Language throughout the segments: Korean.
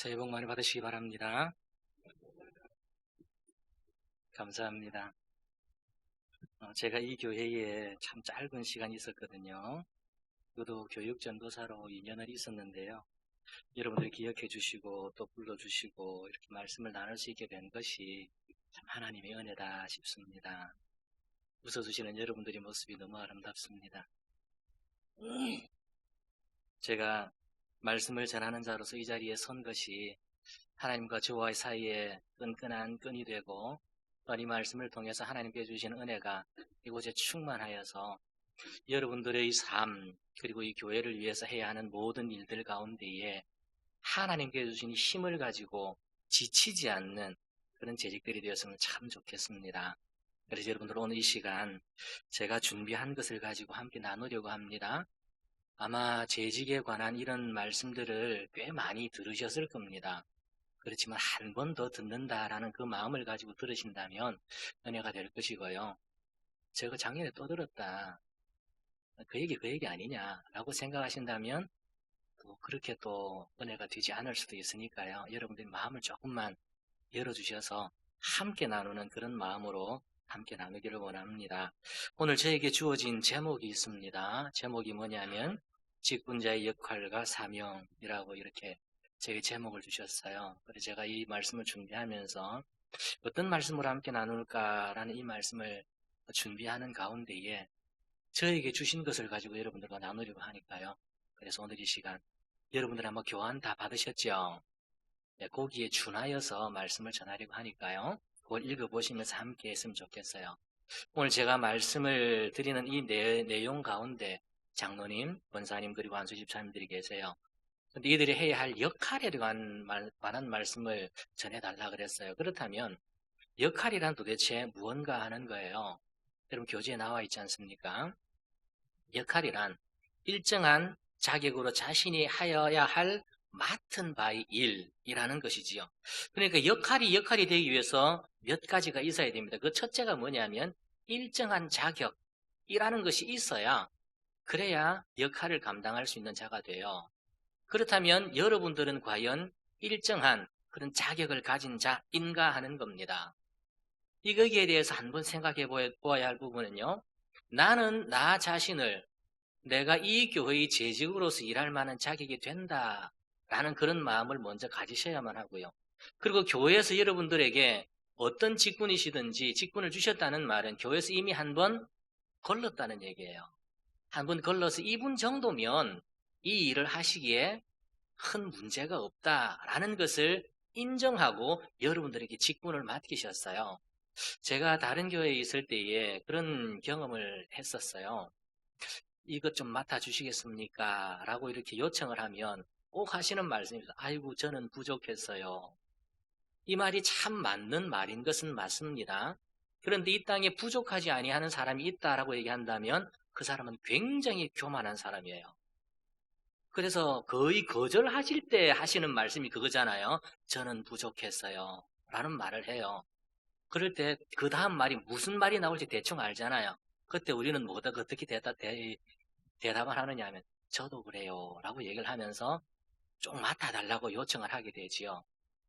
새해 복 많이 받으시기 바랍니다. 감사합니다. 제가 이 교회에 참 짧은 시간이 있었거든요. 저도 교육전도사로 2년을 있었는데요. 여러분들이 기억해 주시고 또 불러주시고 이렇게 말씀을 나눌 수 있게 된 것이 참 하나님의 은혜다 싶습니다. 웃어주시는 여러분들의 모습이 너무 아름답습니다. 제가 말씀을 전하는 자로서 이 자리에 선 것이 하나님과 저와의 사이에 끈끈한 끈이 되고 이 말씀을 통해서 하나님께 주신 은혜가 이곳에 충만하여서 여러분들의 삶 그리고 이 교회를 위해서 해야 하는 모든 일들 가운데에 하나님께 주신 힘을 가지고 지치지 않는 그런 재직들이 되었으면 참 좋겠습니다. 그래서 여러분들 오늘 이 시간 제가 준비한 것을 가지고 함께 나누려고 합니다. 아마 재직에 관한 이런 말씀들을 꽤 많이 들으셨을 겁니다. 그렇지만 한 번 더 듣는다라는 그 마음을 가지고 들으신다면 은혜가 될 것이고요. 제가 작년에 또 들었다. 그 얘기 아니냐라고 생각하신다면 또 그렇게 또 은혜가 되지 않을 수도 있으니까요. 여러분들의 마음을 조금만 열어주셔서 함께 나누는 그런 마음으로 함께 나누기를 원합니다. 오늘 저에게 주어진 제목이 있습니다. 제목이 뭐냐면 직분자의 역할과 사명이라고 이렇게 제게 제목을 주셨어요. 그래서 제가 이 말씀을 준비하면서 어떤 말씀으로 함께 나눌까라는 이 말씀을 준비하는 가운데에 저에게 주신 것을 가지고 여러분들과 나누려고 하니까요. 그래서 오늘 이 시간 여러분들 한번 교환 다 받으셨죠? 네, 거기에 준하여서 말씀을 전하려고 하니까요. 그걸 읽어보시면서 함께 했으면 좋겠어요. 오늘 제가 말씀을 드리는 이 내용 가운데 장로님, 권사님 그리고 안수 집사님들이 계세요. 근데 이들이 해야 할 역할에 관한 말씀을 전해달라 그랬어요. 그렇다면 역할이란 도대체 무언가 하는 거예요. 여러분 교재에 나와 있지 않습니까? 역할이란 일정한 자격으로 자신이 하여야 할 맡은 바의 일이라는 것이지요. 그러니까 역할이 되기 위해서 몇 가지가 있어야 됩니다. 그 첫째가 뭐냐면 일정한 자격이라는 것이 있어야 그래야 역할을 감당할 수 있는 자가 돼요. 그렇다면 여러분들은 과연 일정한 그런 자격을 가진 자인가 하는 겁니다. 이거기에 대해서 한번 생각해 보아야 할 부분은요. 나는 나 자신을 내가 이 교회의 재직으로서 일할 만한 자격이 된다라는 그런 마음을 먼저 가지셔야만 하고요. 그리고 교회에서 여러분들에게 어떤 직분이시든지 직분을 주셨다는 말은 교회에서 이미 한 번 걸렀다는 얘기예요. 한 번 걸러서 이분 정도면 이 일을 하시기에 큰 문제가 없다라는 것을 인정하고 여러분들에게 직분을 맡기셨어요. 제가 다른 교회에 있을 때에 그런 경험을 했었어요. 이것 좀 맡아주시겠습니까? 라고 이렇게 요청을 하면 꼭 하시는 말씀입니다. 아이고 저는 부족했어요. 이 말이 참 맞는 말인 것은 맞습니다. 그런데 이 땅에 부족하지 아니하는 사람이 있다라고 얘기한다면 그 사람은 굉장히 교만한 사람이에요. 그래서 거의 거절하실 때 하시는 말씀이 그거잖아요. 저는 부족했어요. 라는 말을 해요. 그럴 때 그 다음 말이 무슨 말이 나올지 대충 알잖아요. 그때 우리는 뭐다 어떻게 대답을 하느냐 하면 저도 그래요 라고 얘기를 하면서 좀 맡아달라고 요청을 하게 되지요.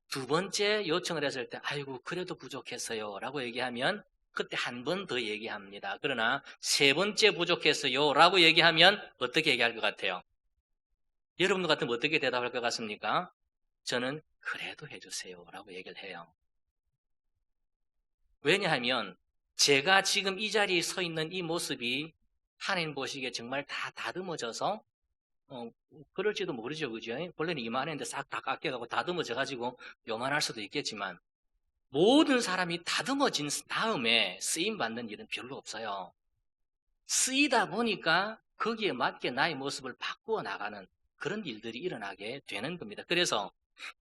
두 번째 요청을 했을 때 아이고 그래도 부족했어요 라고 얘기하면 그때 한 번 더 얘기합니다. 그러나 세 번째 부족했어요 라고 얘기하면 어떻게 얘기할 것 같아요? 여러분들 같으면 어떻게 대답할 것 같습니까? 저는 그래도 해주세요 라고 얘기를 해요. 왜냐하면 제가 지금 이 자리에 서 있는 이 모습이 하나님 보시기에 정말 다 다듬어져서 그럴지도 모르죠. 그죠? 원래는 이만했는데 싹 다 깎여가고 다듬어져가지고 요만할 수도 있겠지만 모든 사람이 다듬어진 다음에 쓰임받는 일은 별로 없어요. 쓰이다 보니까 거기에 맞게 나의 모습을 바꾸어 나가는 그런 일들이 일어나게 되는 겁니다. 그래서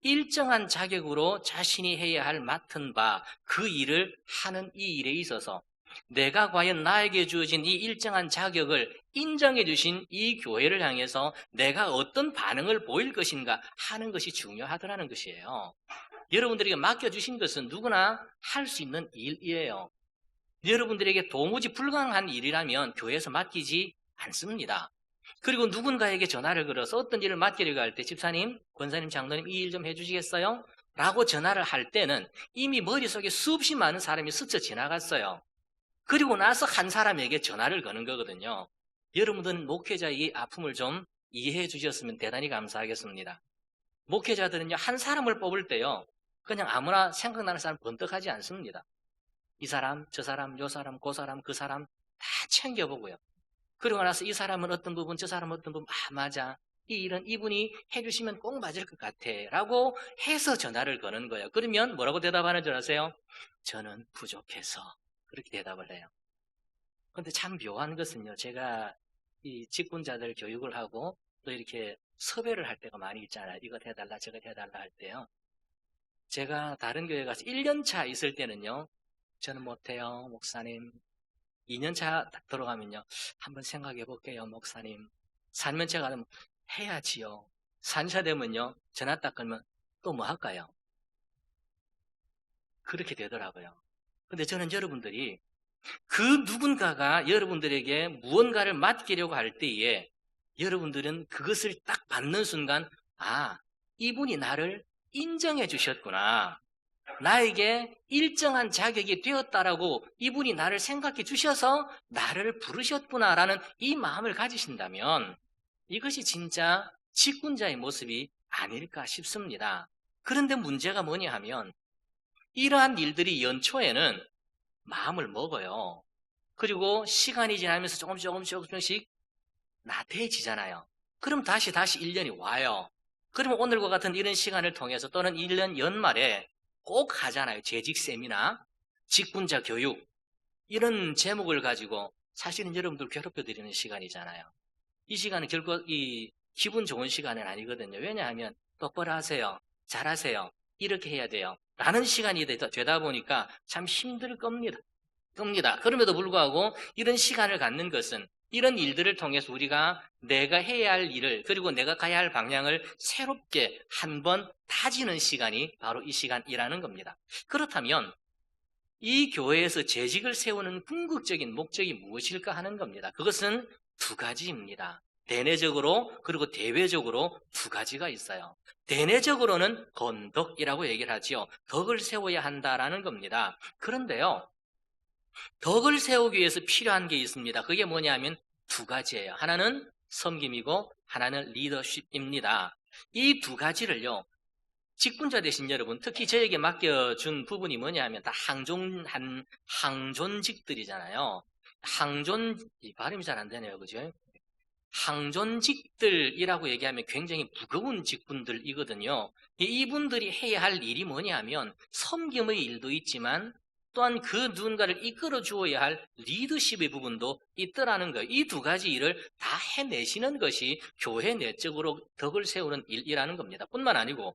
일정한 자격으로 자신이 해야 할 맡은 바 그 일을 하는 이 일에 있어서 내가 과연 나에게 주어진 이 일정한 자격을 인정해 주신 이 교회를 향해서 내가 어떤 반응을 보일 것인가 하는 것이 중요하더라는 것이에요. 여러분들에게 맡겨주신 것은 누구나 할 수 있는 일이에요. 여러분들에게 도무지 불가능한 일이라면 교회에서 맡기지 않습니다. 그리고 누군가에게 전화를 걸어서 어떤 일을 맡기려고 할 때 집사님, 권사님, 장로님 이 일 좀 해주시겠어요? 라고 전화를 할 때는 이미 머릿속에 수없이 많은 사람이 스쳐 지나갔어요. 그리고 나서 한 사람에게 전화를 거는 거거든요. 여러분들은 목회자의 이 아픔을 좀 이해해 주셨으면 대단히 감사하겠습니다. 목회자들은요, 한 사람을 뽑을 때요, 그냥 아무나 생각나는 사람 번뜩하지 않습니다. 이 사람, 저 사람, 요 사람, 그 사람, 그 사람 다 챙겨보고요. 그러고 나서 이 사람은 어떤 부분, 저 사람은 어떤 부분, 맞아. 이 일은 이분이 해주시면 꼭 맞을 것 같아. 라고 해서 전화를 거는 거예요. 그러면 뭐라고 대답하는 줄 아세요? 저는 부족해서. 그렇게 대답을 해요. 근데 참 묘한 것은요, 제가 이 직분자들 교육을 하고 또 이렇게 섭외를 할 때가 많이 있잖아요. 이것 해달라, 저것 해달라 할 때요. 제가 다른 교회 가서 1년 차 있을 때는요, 저는 못해요, 목사님. 2년 차 딱 들어가면요, 한번 생각해 볼게요, 목사님. 3년 차 가면 해야지요. 4년 차 되면요, 전화 딱 걸면 또 뭐 할까요? 그렇게 되더라고요. 근데 저는 여러분들이 그 누군가가 여러분들에게 무언가를 맡기려고 할 때에 여러분들은 그것을 딱 받는 순간, 이분이 나를 인정해 주셨구나. 나에게 일정한 자격이 되었다라고 이분이 나를 생각해 주셔서 나를 부르셨구나라는 이 마음을 가지신다면 이것이 진짜 직분자의 모습이 아닐까 싶습니다. 그런데 문제가 뭐냐 하면 이러한 일들이 연초에는 마음을 먹어요. 그리고 시간이 지나면서 조금씩 나태해지잖아요. 그럼 다시 1년이 와요. 그러면 오늘과 같은 이런 시간을 통해서 또는 1년 연말에 꼭 하잖아요. 재직 세미나, 직분자 교육 이런 제목을 가지고 사실은 여러분들 괴롭혀 드리는 시간이잖아요. 이 시간은 결코 이 기분 좋은 시간은 아니거든요. 왜냐하면 똑바로 하세요. 잘하세요. 이렇게 해야 돼요. 라는 시간이 되다 보니까 참 힘들 겁니다. 그럼에도 불구하고 이런 시간을 갖는 것은 이런 일들을 통해서 우리가 내가 해야 할 일을 그리고 내가 가야 할 방향을 새롭게 한번 다지는 시간이 바로 이 시간이라는 겁니다. 그렇다면 이 교회에서 재직을 세우는 궁극적인 목적이 무엇일까 하는 겁니다. 그것은 두 가지입니다. 대내적으로 그리고 대외적으로 두 가지가 있어요. 대내적으로는 건덕이라고 얘기를 하지요. 덕을 세워야 한다라는 겁니다. 그런데요, 덕을 세우기 위해서 필요한 게 있습니다. 그게 뭐냐면 두 가지예요. 하나는 섬김이고 하나는 리더십입니다. 이 두 가지를요, 직분자 되신 여러분, 특히 저에게 맡겨준 부분이 뭐냐면 다 항존직들이잖아요. 발음이 잘 안 되네요. 그죠? 항존직들이라고 얘기하면 굉장히 무거운 직분들이거든요. 이분들이 해야 할 일이 뭐냐면 섬김의 일도 있지만 또한 그 누군가를 이끌어 주어야 할 리더십의 부분도 있더라는 거예요. 이 두 가지 일을 다 해내시는 것이 교회 내적으로 덕을 세우는 일이라는 겁니다. 뿐만 아니고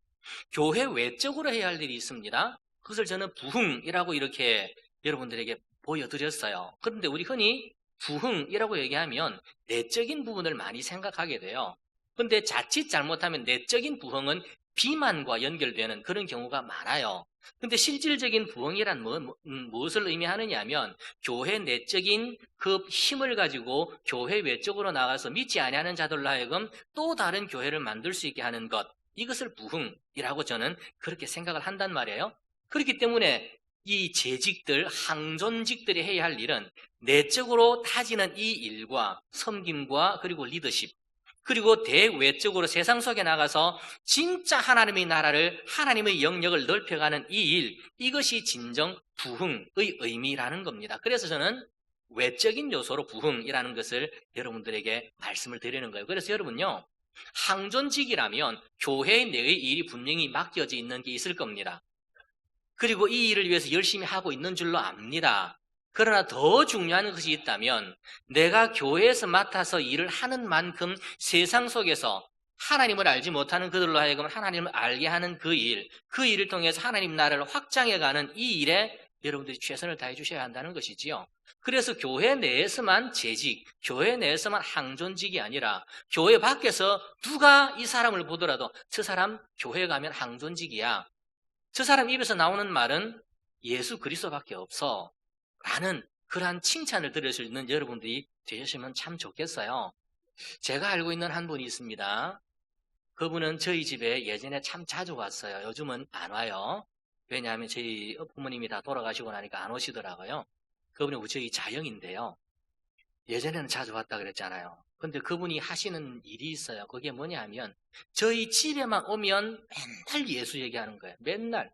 교회 외적으로 해야 할 일이 있습니다. 그것을 저는 부흥이라고 이렇게 여러분들에게 보여드렸어요. 그런데 우리 흔히 부흥이라고 얘기하면 내적인 부분을 많이 생각하게 돼요. 그런데 자칫 잘못하면 내적인 부흥은 비만과 연결되는 그런 경우가 많아요. 근데 실질적인 부흥이란 무엇을 의미하느냐 하면 교회 내적인 그 힘을 가지고 교회 외적으로 나가서 믿지 아니하는 자들로 하여금 또 다른 교회를 만들 수 있게 하는 것, 이것을 부흥이라고 저는 그렇게 생각을 한단 말이에요. 그렇기 때문에 이 재직들, 항존직들이 해야 할 일은 내적으로 다지는 이 일과 섬김과 그리고 리더십, 그리고 대외적으로 세상 속에 나가서 진짜 하나님의 나라를, 하나님의 영역을 넓혀가는 이 일, 이것이 진정 부흥의 의미라는 겁니다. 그래서 저는 외적인 요소로 부흥이라는 것을 여러분들에게 말씀을 드리는 거예요. 그래서 여러분요, 항존직이라면 교회 내의 일이 분명히 맡겨져 있는 게 있을 겁니다. 그리고 이 일을 위해서 열심히 하고 있는 줄로 압니다. 그러나 더 중요한 것이 있다면 내가 교회에서 맡아서 일을 하는 만큼 세상 속에서 하나님을 알지 못하는 그들로 하여금 하나님을 알게 하는 그 일을 통해서 하나님 나라를 확장해가는 이 일에 여러분들이 최선을 다해 주셔야 한다는 것이지요. 그래서 교회 내에서만 재직, 교회 내에서만 항존직이 아니라 교회 밖에서 누가 이 사람을 보더라도 저 사람 교회 가면 항존직이야, 저 사람 입에서 나오는 말은 예수 그리스도밖에 없어 라는 그러한 칭찬을 들을 수 있는 여러분들이 되셨으면 참 좋겠어요. 제가 알고 있는 한 분이 있습니다. 그분은 저희 집에 예전에 참 자주 왔어요. 요즘은 안 와요. 왜냐하면 저희 부모님이 다 돌아가시고 나니까 안 오시더라고요. 그분이 저희 자영인데요. 예전에는 자주 왔다 그랬잖아요. 근데 그분이 하시는 일이 있어요. 그게 뭐냐 하면 저희 집에만 오면 맨날 예수 얘기하는 거예요. 맨날.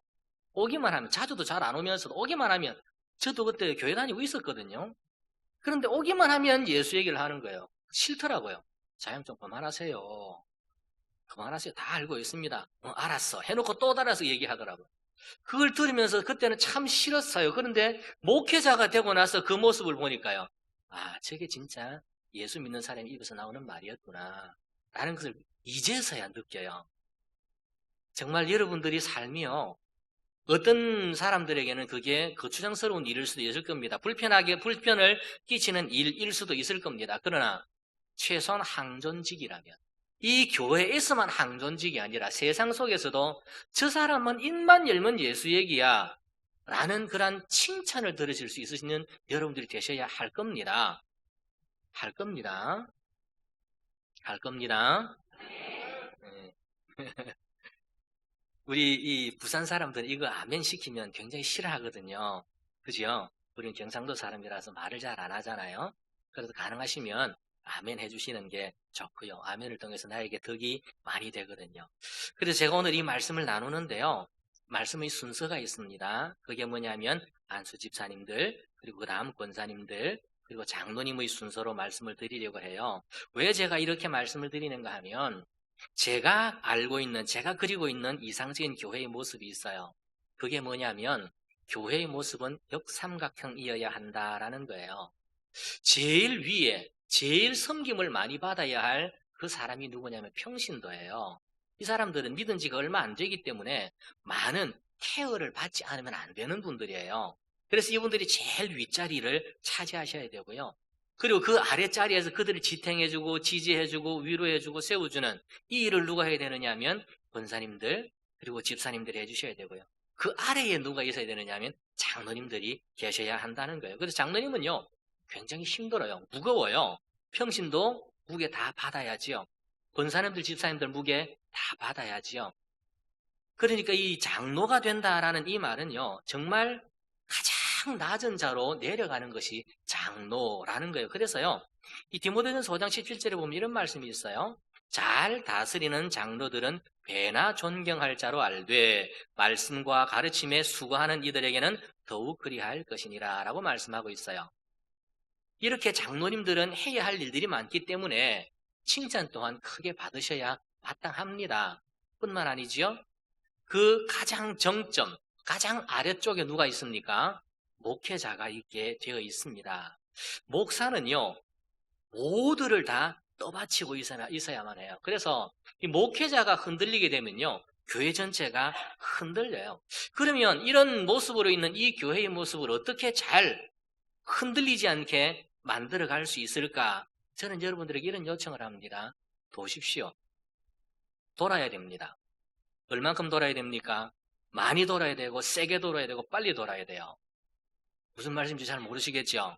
오기만 하면, 자주도 잘 안 오면서도 오기만 하면, 저도 그때 교회 다니고 있었거든요. 그런데 오기만 하면 예수 얘기를 하는 거예요. 싫더라고요. 자영 좀 그만하세요. 그만하세요. 다 알고 있습니다. 알았어. 해놓고 또 달아서 얘기하더라고요. 그걸 들으면서 그때는 참 싫었어요. 그런데 목회자가 되고 나서 그 모습을 보니까요. 아, 저게 진짜 예수 믿는 사람이 입에서 나오는 말이었구나. 라는 것을 이제서야 느껴요. 정말 여러분들이 삶이요. 어떤 사람들에게는 그게 거추장스러운 일일 수도 있을 겁니다. 불편을 끼치는 일일 수도 있을 겁니다. 그러나 최소한 항존직이라면, 이 교회에서만 항존직이 아니라 세상 속에서도 저 사람은 입만 열면 예수 얘기야 라는 그런 칭찬을 들으실 수 있으시는 여러분들이 되셔야 할 겁니다. 할 겁니다. 할 겁니다. 네. 우리 이 부산 사람들은 이거 아멘 시키면 굉장히 싫어하거든요. 그죠? 우리는 경상도 사람이라서 말을 잘 안 하잖아요. 그래서 가능하시면 아멘 해주시는 게 좋고요. 아멘을 통해서 나에게 덕이 많이 되거든요. 그래서 제가 오늘 이 말씀을 나누는데요. 말씀의 순서가 있습니다. 그게 뭐냐면 안수 집사님들, 그리고 그 다음 권사님들, 그리고 장로님의 순서로 말씀을 드리려고 해요. 왜 제가 이렇게 말씀을 드리는가 하면 제가 알고 있는, 제가 그리고 있는 이상적인 교회의 모습이 있어요. 그게 뭐냐면 교회의 모습은 역삼각형이어야 한다라는 거예요. 제일 위에, 제일 섬김을 많이 받아야 할 그 사람이 누구냐면 평신도예요. 이 사람들은 믿은 지가 얼마 안 되기 때문에 많은 케어를 받지 않으면 안 되는 분들이에요. 그래서 이분들이 제일 윗자리를 차지하셔야 되고요. 그리고 그 아랫자리에서 그들을 지탱해주고 지지해주고 위로해주고 세워주는 이 일을 누가 해야 되느냐 하면 권사님들 그리고 집사님들이 해주셔야 되고요. 그 아래에 누가 있어야 되느냐 하면 장로님들이 계셔야 한다는 거예요. 그래서 장로님은요 굉장히 힘들어요. 무거워요. 평신도 무게 다 받아야지요. 권사님들 집사님들 무게 다 받아야지요. 그러니까 이 장로가 된다라는 이 말은요 정말 가장 낮은 자로 내려가는 것이 장로라는 거예요. 그래서요, 이 디모데전서 5장 17절에 보면 이런 말씀이 있어요. 잘 다스리는 장로들은 배나 존경할 자로 알되 말씀과 가르침에 수고하는 이들에게는 더욱 그리할 것이니라 라고 말씀하고 있어요. 이렇게 장로님들은 해야 할 일들이 많기 때문에 칭찬 또한 크게 받으셔야 마땅합니다. 뿐만 아니지요. 그 가장 정점, 가장 아래쪽에 누가 있습니까? 목회자가 있게 되어 있습니다. 목사는요, 모두를 다 떠받치고 있어야만 해요. 그래서 이 목회자가 흔들리게 되면요, 교회 전체가 흔들려요. 그러면 이런 모습으로 있는 이 교회의 모습을 어떻게 잘 흔들리지 않게 만들어 갈 수 있을까? 저는 여러분들에게 이런 요청을 합니다. 도십시오. 돌아야 됩니다. 얼만큼 돌아야 됩니까? 많이 돌아야 되고 세게 돌아야 되고 빨리 돌아야 돼요. 무슨 말씀인지 잘 모르시겠죠?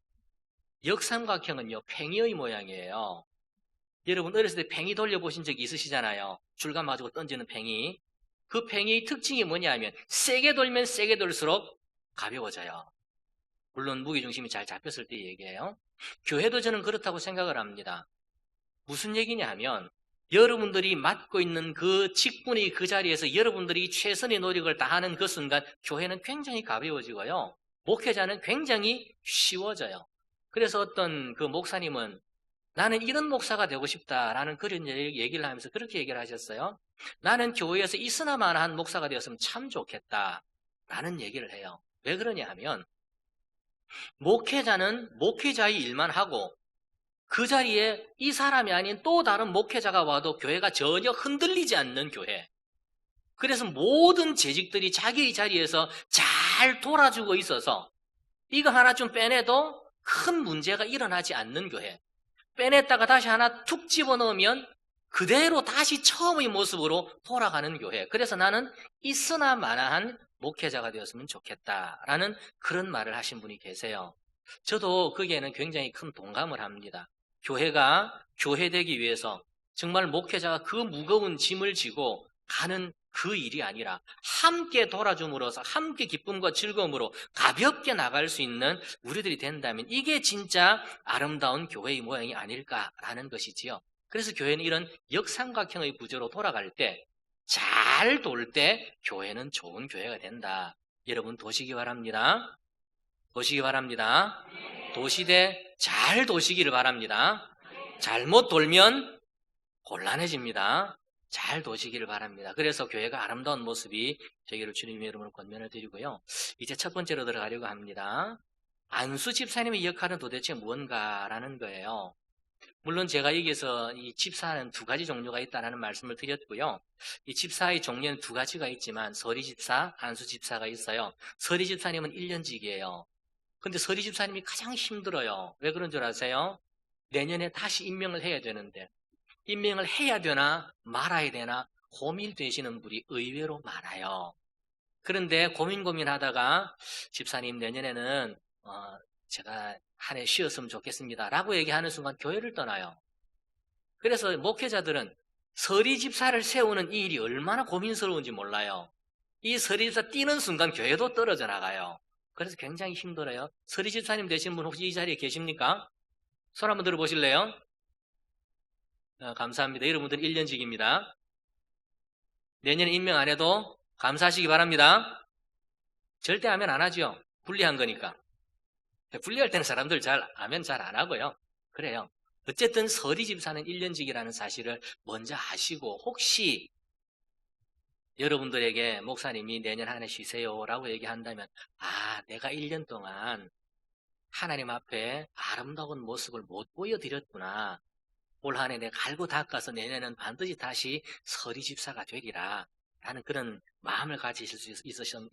역삼각형은요 팽이의 모양이에요. 여러분 어렸을 때 팽이 돌려보신 적이 있으시잖아요. 줄 감아가지고 던지는 팽이. 그 팽이의 특징이 뭐냐 하면 세게 돌면 세게 돌수록 가벼워져요. 물론 무게중심이 잘 잡혔을 때 얘기예요. 교회도 저는 그렇다고 생각을 합니다. 무슨 얘기냐 하면 여러분들이 맡고 있는 그 직분이 그 자리에서 여러분들이 최선의 노력을 다하는 그 순간 교회는 굉장히 가벼워지고요. 목회자는 굉장히 쉬워져요. 그래서 어떤 그 목사님은 나는 이런 목사가 되고 싶다라는 그런 얘기를 하면서 그렇게 얘기를 하셨어요. 나는 교회에서 있으나마나한 목사가 되었으면 참 좋겠다라는 얘기를 해요. 왜 그러냐 하면 목회자는 목회자의 일만 하고 그 자리에 이 사람이 아닌 또 다른 목회자가 와도 교회가 전혀 흔들리지 않는 교회. 그래서 모든 재직들이 자기의 자리에서 잘 돌아주고 있어서 이거 하나 좀 빼내도 큰 문제가 일어나지 않는 교회. 빼냈다가 다시 하나 툭 집어넣으면 그대로 다시 처음의 모습으로 돌아가는 교회. 그래서 나는 있으나 마나한 목회자가 되었으면 좋겠다라는 그런 말을 하신 분이 계세요. 저도 거기에는 굉장히 큰 동감을 합니다. 교회가 교회되기 위해서 정말 목회자가 그 무거운 짐을 지고 가는 그 일이 아니라 함께 돌아줌으로써 함께 기쁨과 즐거움으로 가볍게 나갈 수 있는 우리들이 된다면 이게 진짜 아름다운 교회의 모양이 아닐까라는 것이지요. 그래서 교회는 이런 역삼각형의 구조로 돌아갈 때, 잘 돌 때 교회는 좋은 교회가 된다. 여러분 도시기 바랍니다. 도시기 바랍니다. 도시되 잘 도시기를 바랍니다. 잘못 돌면 곤란해집니다. 잘 도시기를 바랍니다. 그래서 교회가 아름다운 모습이 되기를 주님의 이름으로 권면을 드리고요. 이제 첫 번째로 들어가려고 합니다. 안수 집사님의 역할은 도대체 무언가라는 거예요. 물론 제가 여기서 이 집사는 두 가지 종류가 있다는 말씀을 드렸고요. 이 집사의 종류는 두 가지가 있지만 서리 집사, 안수 집사가 있어요. 서리 집사님은 1년직이에요. 근데 서리 집사님이 가장 힘들어요. 왜 그런 줄 아세요? 내년에 다시 임명을 해야 되는데 임명을 해야 되나 말아야 되나 고민되시는 분이 의외로 많아요. 그런데 고민하다가 집사님 내년에는 제가 한 해 쉬었으면 좋겠습니다 라고 얘기하는 순간 교회를 떠나요. 그래서 목회자들은 서리 집사를 세우는 이 일이 얼마나 고민스러운지 몰라요. 이 서리 집사 뛰는 순간 교회도 떨어져 나가요. 그래서 굉장히 힘들어요. 서리 집사님 되신 분 혹시 이 자리에 계십니까? 손 한번 들어보실래요? 감사합니다. 여러분들은 1년직입니다. 내년에 임명 안 해도 감사하시기 바랍니다. 절대 하면 안 하죠. 불리한 거니까. 불리할 때는 사람들 하면 잘 안 하고요. 그래요. 어쨌든 서리 집사는 1년직이라는 사실을 먼저 아시고 혹시 여러분들에게 목사님이 내년 한 해 쉬세요라고 얘기한다면 내가 1년 동안 하나님 앞에 아름다운 모습을 못 보여드렸구나. 올 한 해 내가 갈고 닦아서 내년에는 반드시 다시 서리 집사가 되리라 라는 그런 마음을 가지실 수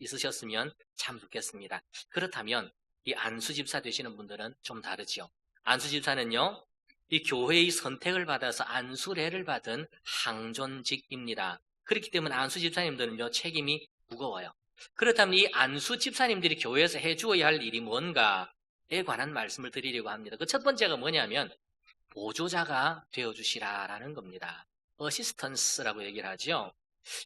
있으셨으면 참 좋겠습니다. 그렇다면 이 안수 집사 되시는 분들은 좀 다르죠. 안수 집사는요, 이 교회의 선택을 받아서 안수례를 받은 항존직입니다. 그렇기 때문에 안수 집사님들은요, 책임이 무거워요. 그렇다면 이 안수 집사님들이 교회에서 해주어야 할 일이 뭔가에 관한 말씀을 드리려고 합니다. 그 첫 번째가 뭐냐면 보조자가 되어주시라라는 겁니다. 어시스턴스라고 얘기를 하죠.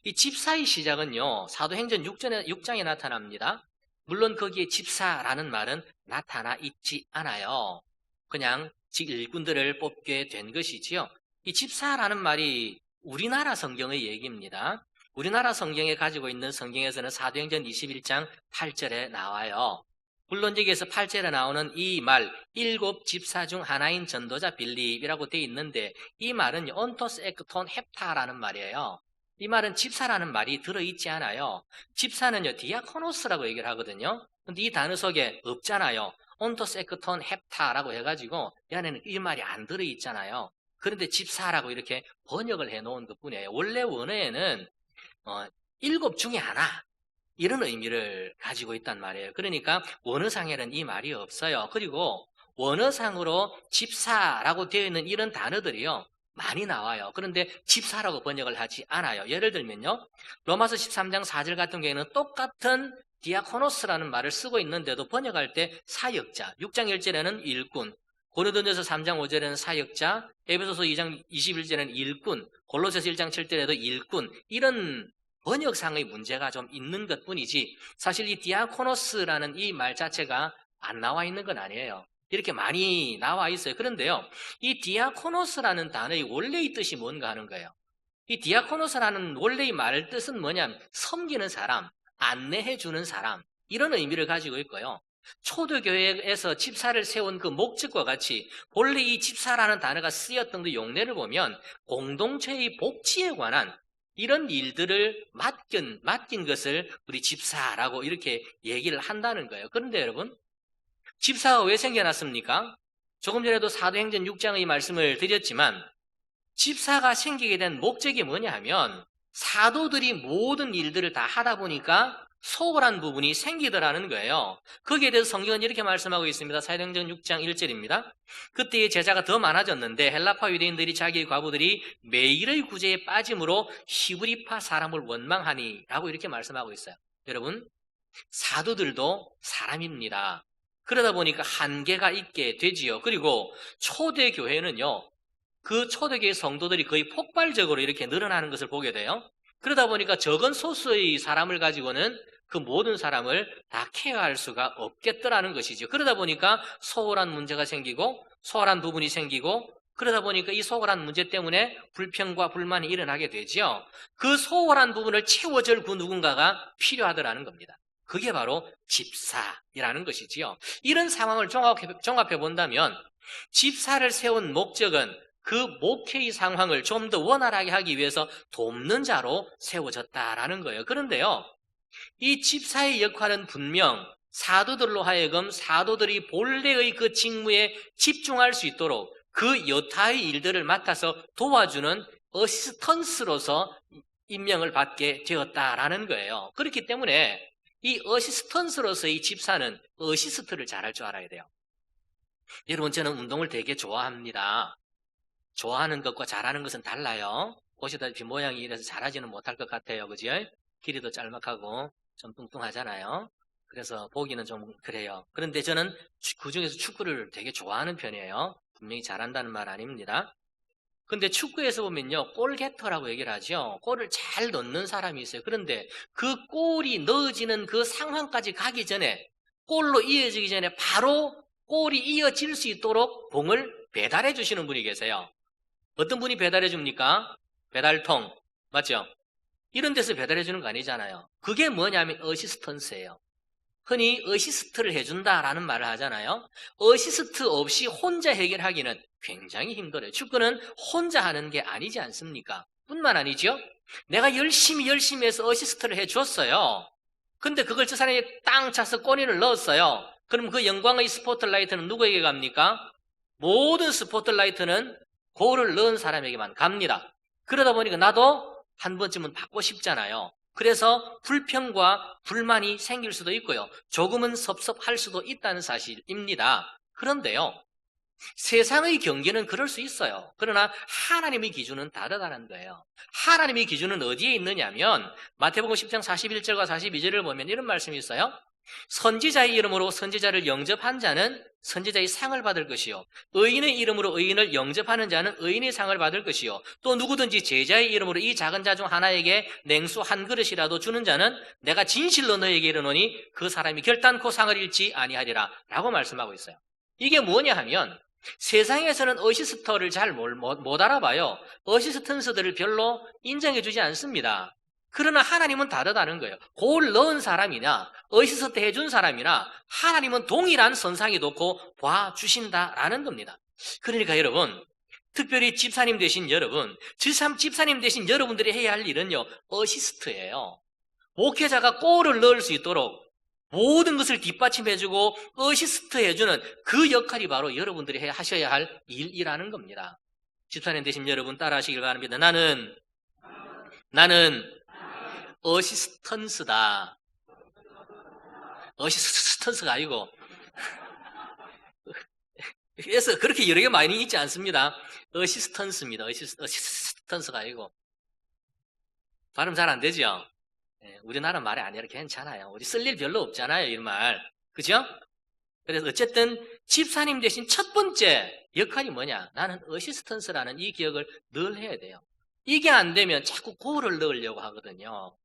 이 집사의 시작은요, 사도행전 6장에 나타납니다. 물론 거기에 집사라는 말은 나타나 있지 않아요. 그냥 일꾼들을 뽑게 된 것이지요. 이 집사라는 말이 우리나라 성경의 얘기입니다. 우리나라 성경에 가지고 있는 성경에서는 사도행전 21장 8절에 나와요. 물론 여기에서 8절에 나오는 이 말, 7 집사 중 하나인 전도자 빌립이라고 되어 있는데 이 말은 온토스 에크톤 헵타라는 말이에요. 이 말은 집사라는 말이 들어있지 않아요. 집사는요, 디아코노스라고 얘기를 하거든요. 근데 이 단어 속에 없잖아요. 온토스 에크톤 헵타라고 해가지고 이 안에는 이 말이 안 들어있잖아요. 그런데 집사라고 이렇게 번역을 해놓은 것 뿐이에요. 원래 원어에는 7 중에 하나 이런 의미를 가지고 있단 말이에요. 그러니까 원어상에는 이 말이 없어요. 그리고 원어상으로 집사라고 되어 있는 이런 단어들이요, 많이 나와요. 그런데 집사라고 번역을 하지 않아요. 예를 들면요, 로마서 13장 4절 같은 경우에는 똑같은 디아코노스라는 말을 쓰고 있는데도 번역할 때 사역자, 6장 1절에는 일꾼, 고린도전서 3장 5절에는 사역자, 에베소서 2장 21절에는 일꾼, 골로새서 1장 7절에도 일꾼, 이런 번역상의 문제가 좀 있는 것 뿐이지 사실 이 디아코노스라는 이 말 자체가 안 나와 있는 건 아니에요. 이렇게 많이 나와 있어요. 그런데요, 이 디아코노스라는 단어의 원래의 뜻이 뭔가 하는 거예요. 이 디아코노스라는 원래의 말 뜻은 뭐냐면 섬기는 사람, 안내해 주는 사람, 이런 의미를 가지고 있고요. 초대교회에서 집사를 세운 그 목적과 같이 본래 이 집사라는 단어가 쓰였던 그 용례를 보면 공동체의 복지에 관한 이런 일들을 맡긴 것을 우리 집사라고 이렇게 얘기를 한다는 거예요. 그런데 여러분, 집사가 왜 생겨났습니까? 조금 전에도 사도행전 6장의 말씀을 드렸지만 집사가 생기게 된 목적이 뭐냐 하면 사도들이 모든 일들을 다 하다 보니까 소홀한 부분이 생기더라는 거예요. 거기에 대해서 성경은 이렇게 말씀하고 있습니다. 사도행전 6장 1절입니다. 그때의 제자가 더 많아졌는데 헬라파 유대인들이 자기의 과부들이 매일의 구제에 빠짐으로 히브리파 사람을 원망하니 라고 이렇게 말씀하고 있어요. 여러분, 사도들도 사람입니다. 그러다 보니까 한계가 있게 되지요. 그리고 초대교회는요, 그 초대교회 성도들이 거의 폭발적으로 이렇게 늘어나는 것을 보게 돼요. 그러다 보니까 적은 소수의 사람을 가지고는 그 모든 사람을 다 케어할 수가 없겠더라는 것이죠. 그러다 보니까 소홀한 문제가 생기고 소홀한 부분이 생기고 그러다 보니까 이 소홀한 문제 때문에 불평과 불만이 일어나게 되죠. 그 소홀한 부분을 채워줄 그 누군가가 필요하더라는 겁니다. 그게 바로 집사이라는 것이지요. 이런 상황을 종합해 본다면 집사를 세운 목적은 그 목회의 상황을 좀 더 원활하게 하기 위해서 돕는 자로 세워졌다라는 거예요. 그런데요, 이 집사의 역할은 분명 사도들로 하여금 사도들이 본래의 그 직무에 집중할 수 있도록 그 여타의 일들을 맡아서 도와주는 어시스턴스로서 임명을 받게 되었다라는 거예요. 그렇기 때문에 이 어시스턴스로서의 집사는 어시스트를 잘할 줄 알아야 돼요. 여러분, 저는 운동을 되게 좋아합니다. 좋아하는 것과 잘하는 것은 달라요. 보시다시피 모양이 이래서 잘하지는 못할 것 같아요. 그죠? 길이도 짤막하고 좀 뚱뚱하잖아요. 그래서 보기는 좀 그래요. 그런데 저는 그중에서 축구를 되게 좋아하는 편이에요. 분명히 잘한다는 말 아닙니다. 근데 축구에서 보면요, 골게터라고 얘기를 하죠. 골을 잘 넣는 사람이 있어요. 그런데 그 골이 넣어지는 그 상황까지 가기 전에, 골로 이어지기 전에 바로 골이 이어질 수 있도록 공을 배달해 주시는 분이 계세요. 어떤 분이 배달해 줍니까? 배달통. 맞죠? 이런 데서 배달해 주는 거 아니잖아요. 그게 뭐냐면 어시스턴스예요. 흔히 어시스트를 해준다라는 말을 하잖아요. 어시스트 없이 혼자 해결하기는 굉장히 힘들어요. 축구는 혼자 하는 게 아니지 않습니까? 뿐만 아니죠. 내가 열심히 해서 어시스트를 해줬어요. 근데 그걸 저 사람이 땅 차서 골인을 넣었어요. 그럼 그 영광의 스포트라이트는 누구에게 갑니까? 모든 스포트라이트는 골을 넣은 사람에게만 갑니다. 그러다 보니까 나도 한 번쯤은 받고 싶잖아요. 그래서 불평과 불만이 생길 수도 있고요. 조금은 섭섭할 수도 있다는 사실입니다. 그런데요, 세상의 경계는 그럴 수 있어요. 그러나 하나님의 기준은 다르다는 거예요. 하나님의 기준은 어디에 있느냐면 마태복음 10장 41절과 42절을 보면 이런 말씀이 있어요. 선지자의 이름으로 선지자를 영접한 자는 선지자의 상을 받을 것이요, 의인의 이름으로 의인을 영접하는 자는 의인의 상을 받을 것이요, 또 누구든지 제자의 이름으로 이 작은 자 중 하나에게 냉수 한 그릇이라도 주는 자는 내가 진실로 너에게 이르노니 그 사람이 결단코 상을 잃지 아니하리라 라고 말씀하고 있어요. 이게 뭐냐 하면 세상에서는 어시스터를 잘 못 알아봐요. 어시스턴스들을 별로 인정해주지 않습니다. 그러나 하나님은 다르다는 거예요. 골 넣은 사람이나 어시스트 해준 사람이나 하나님은 동일한 선상에 놓고 봐주신다라는 겁니다. 그러니까 여러분, 특별히 집사님 되신 여러분, 집사님 되신 여러분들이 해야 할 일은요, 어시스트예요. 목회자가 골을 넣을 수 있도록 모든 것을 뒷받침해주고 어시스트 해주는 그 역할이 바로 여러분들이 하셔야 할 일이라는 겁니다. 집사님 되신 여러분 따라하시길 바랍니다. 나는 어시스턴스다. 어시스턴스가 아니고 그래서 그렇게 여러 개 많이 있지 않습니다. 어시스턴스입니다. 어시스턴스가 아니고 발음 잘 안 되죠? 우리나라 말이 아니라 괜찮아요. 우리 쓸 일 별로 없잖아요, 이 말. 그죠? 그래서 어쨌든 집사님 대신 첫 번째 역할이 뭐냐? 나는 어시스턴스라는 이 기억을 늘 해야 돼요. 이게 안 되면 자꾸 골을 넣으려고 하거든요.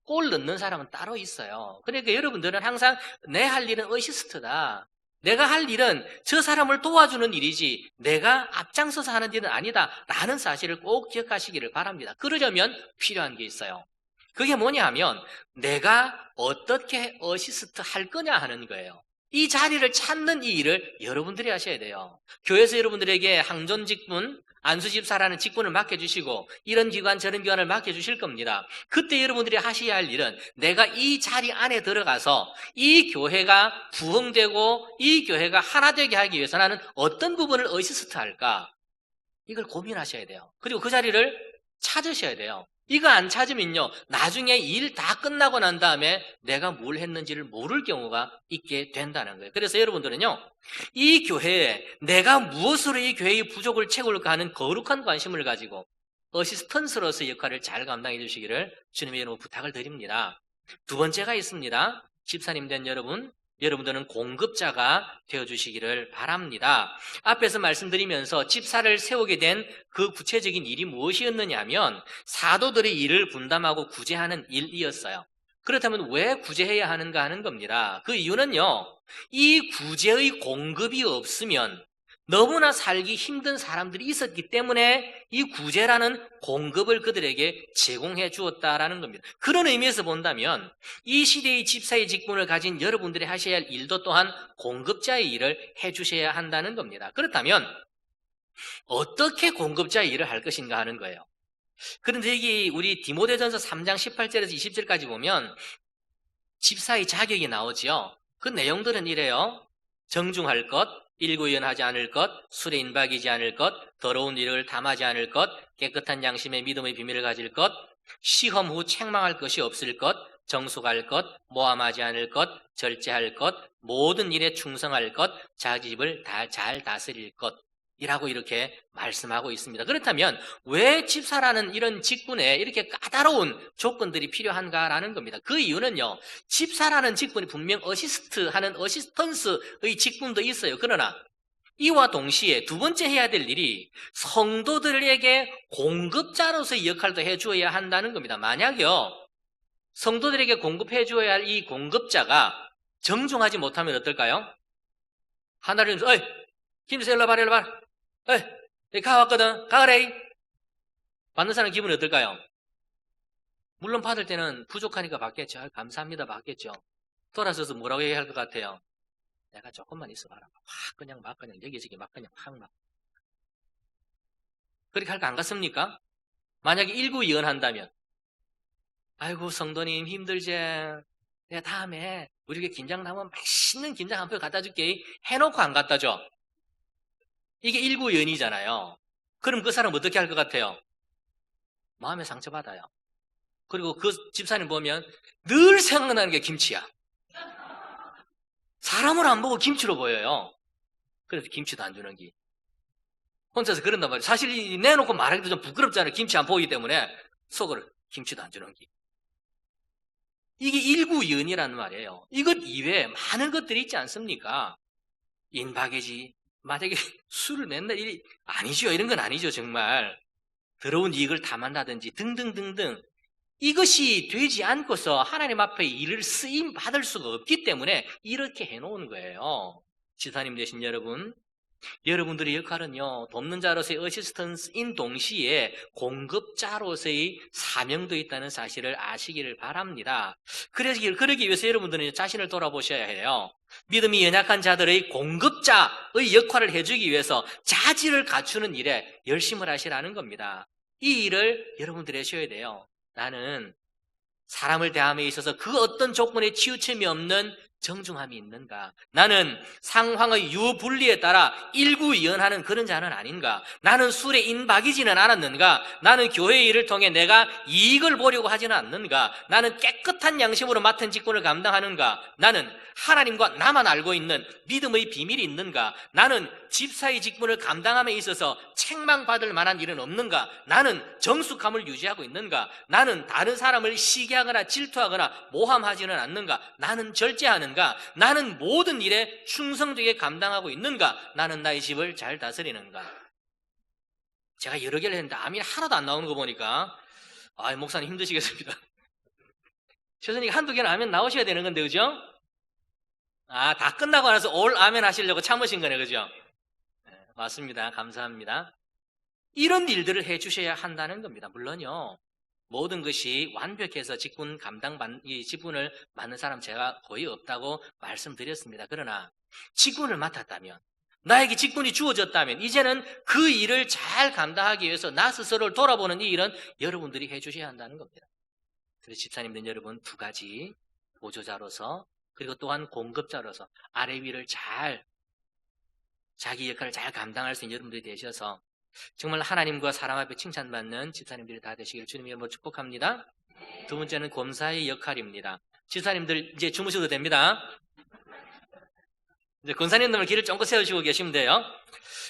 골 넣는 사람은 따로 있어요. 그러니까 여러분들은 항상 내 할 일은 어시스트다. 내가 할 일은 저 사람을 도와주는 일이지 내가 앞장서서 하는 일은 아니다 라는 사실을 꼭 기억하시기를 바랍니다. 그러려면 필요한 게 있어요. 그게 뭐냐 하면 내가 어떻게 어시스트 할 거냐 하는 거예요. 이 자리를 찾는 이 일을 여러분들이 하셔야 돼요. 교회에서 여러분들에게 항존 직분, 안수집사라는 직분을 맡겨주시고 이런 기관 저런 기관을 맡겨주실 겁니다. 그때 여러분들이 하셔야 할 일은 내가 이 자리 안에 들어가서 이 교회가 부흥되고 이 교회가 하나 되게 하기 위해서 나는 어떤 부분을 어시스트 할까? 이걸 고민하셔야 돼요. 그리고 그 자리를 찾으셔야 돼요. 이거 안 찾으면요, 나중에 일 다 끝나고 난 다음에 내가 뭘 했는지를 모를 경우가 있게 된다는 거예요. 그래서 여러분들은요, 이 교회에 내가 무엇으로 이 교회의 부족을 채울까 하는 거룩한 관심을 가지고 어시스턴스로서의 역할을 잘 감당해 주시기를 주님의 이름으로 부탁을 드립니다. 두 번째가 있습니다. 집사님 된 여러분, 여러분들은 공급자가 되어주시기를 바랍니다. 앞에서 말씀드리면서 집사를 세우게 된 그 구체적인 일이 무엇이었느냐 하면 사도들의 일을 분담하고 구제하는 일이었어요. 그렇다면 왜 구제해야 하는가 하는 겁니다. 그 이유는요, 이 구제의 공급이 없으면 너무나 살기 힘든 사람들이 있었기 때문에 이 구제라는 공급을 그들에게 제공해 주었다라는 겁니다. 그런 의미에서 본다면 이 시대의 집사의 직분을 가진 여러분들이 하셔야 할 일도 또한 공급자의 일을 해 주셔야 한다는 겁니다. 그렇다면 어떻게 공급자의 일을 할 것인가 하는 거예요. 그런데 여기 우리 디모데전서 3장 18절에서 20절까지 보면 집사의 자격이 나오지요. 그 내용들은 이래요. 정중할 것, 일구연하지 않을 것, 술에 인박이지 않을 것, 더러운 일을 탐하지 않을 것, 깨끗한 양심의 믿음의 비밀을 가질 것, 시험 후 책망할 것이 없을 것, 정숙할 것, 모함하지 않을 것, 절제할 것, 모든 일에 충성할 것, 자기 집을 잘 다스릴 것 이라고 이렇게 말씀하고 있습니다. 그렇다면 왜 집사라는 이런 직분에 이렇게 까다로운 조건들이 필요한가라는 겁니다. 그 이유는요, 집사라는 직분이 분명 어시스트하는 어시스턴스의 직분도 있어요. 그러나 이와 동시에 두 번째 해야 될 일이 성도들에게 공급자로서의 역할도 해주어야 한다는 겁니다. 만약요, 성도들에게 공급해 주어야 할 이 공급자가 정중하지 못하면 어떨까요? 하나를 어이 김수 일로 봐라 일로 봐라 에이 가왔거든 가그래 받는 사람 기분이 어떨까요? 물론 받을 때는 부족하니까 받겠죠. 감사합니다 받겠죠. 돌아서서 뭐라고 얘기할 것 같아요? 내가 조금만 있어봐라. 확 그냥 막 그냥 여기저기 막 그냥 확 막 그렇게 할 거 안 같습니까? 만약에 일구이언한다면 아이고 성도님 힘들지? 내가 다음에 우리 게 김장 나면 맛있는 김장 한 표 갖다 줄게 해놓고 안 갖다 줘. 이게 일구연이잖아요. 그럼 그 사람 어떻게 할 것 같아요? 마음에 상처받아요. 그리고 그 집사님 보면 늘 생각나는 게 김치야. 사람을 안 보고 김치로 보여요. 그래서 김치도 안 주는 기. 혼자서 그런단 말이에요. 사실 내놓고 말하기도 좀 부끄럽잖아요. 김치 안 보이기 때문에 속으로 김치도 안 주는 기. 이게 일구연이라는 말이에요. 이것 이외에 많은 것들이 있지 않습니까? 인박이지. 만약에 술을 맨날 아니죠. 이런 건 아니죠. 정말 더러운 이익을 탐한다든지 등등등등 이것이 되지 않고서 하나님 앞에 일을 쓰임 받을 수가 없기 때문에 이렇게 해놓은 거예요. 지사님 되신 여러분, 여러분들의 역할은요, 돕는 자로서의 어시스턴스인 동시에 공급자로서의 사명도 있다는 사실을 아시기를 바랍니다. 그러기 위해서 여러분들은 자신을 돌아보셔야 해요. 믿음이 연약한 자들의 공급자의 역할을 해주기 위해서 자질을 갖추는 일에 열심을 하시라는 겁니다. 이 일을 여러분들이 하셔야 돼요. 나는 사람을 대함에 있어서 그 어떤 조건에 치우침이 없는 정중함이 있는가? 나는 상황의 유분리에 따라 일구이연하는 그런 자는 아닌가? 나는 술에 인박이지는 않았는가? 나는 교회의 일을 통해 내가 이익을 보려고 하지는 않는가? 나는 깨끗한 양심으로 맡은 직분을 감당하는가? 나는 하나님과 나만 알고 있는 믿음의 비밀이 있는가? 나는 집사의 직분을 감당함에 있어서 책망받을 만한 일은 없는가? 나는 정숙함을 유지하고 있는가? 나는 다른 사람을 시기하거나 질투하거나 모함하지는 않는가? 나는 절제하는가? 나는 모든 일에 충성되게 감당하고 있는가? 나는 나의 집을 잘 다스리는가? 제가 여러 개를 했는데 아멘 하나도 안 나오는 거 보니까 목사님 힘드시겠습니다. 최선이 한두 개는 아멘 나오셔야 되는 건데 그죠? 다 끝나고 나서 올 아멘 하시려고 참으신 거네 그죠? 네, 맞습니다. 감사합니다. 이런 일들을 해주셔야 한다는 겁니다. 물론요, 모든 것이 완벽해서 직분을 맡는 사람 제가 거의 없다고 말씀드렸습니다. 그러나 직분을 맡았다면, 나에게 직분이 주어졌다면 이제는 그 일을 잘 감당하기 위해서 나 스스로를 돌아보는 이 일은 여러분들이 해주셔야 한다는 겁니다. 그래서 집사님들 여러분, 두 가지 보조자로서 그리고 또한 공급자로서 아래 위를 자기 역할을 잘 감당할 수 있는 여러분들이 되셔서 정말 하나님과 사람 앞에 칭찬받는 집사님들이 다 되시기를 주님의 이름으로 축복합니다. 두 번째는 권사의 역할입니다. 집사님들 이제 주무셔도 됩니다. 이제 권사님들 길을 쫑긋 세우시고 계시면 돼요.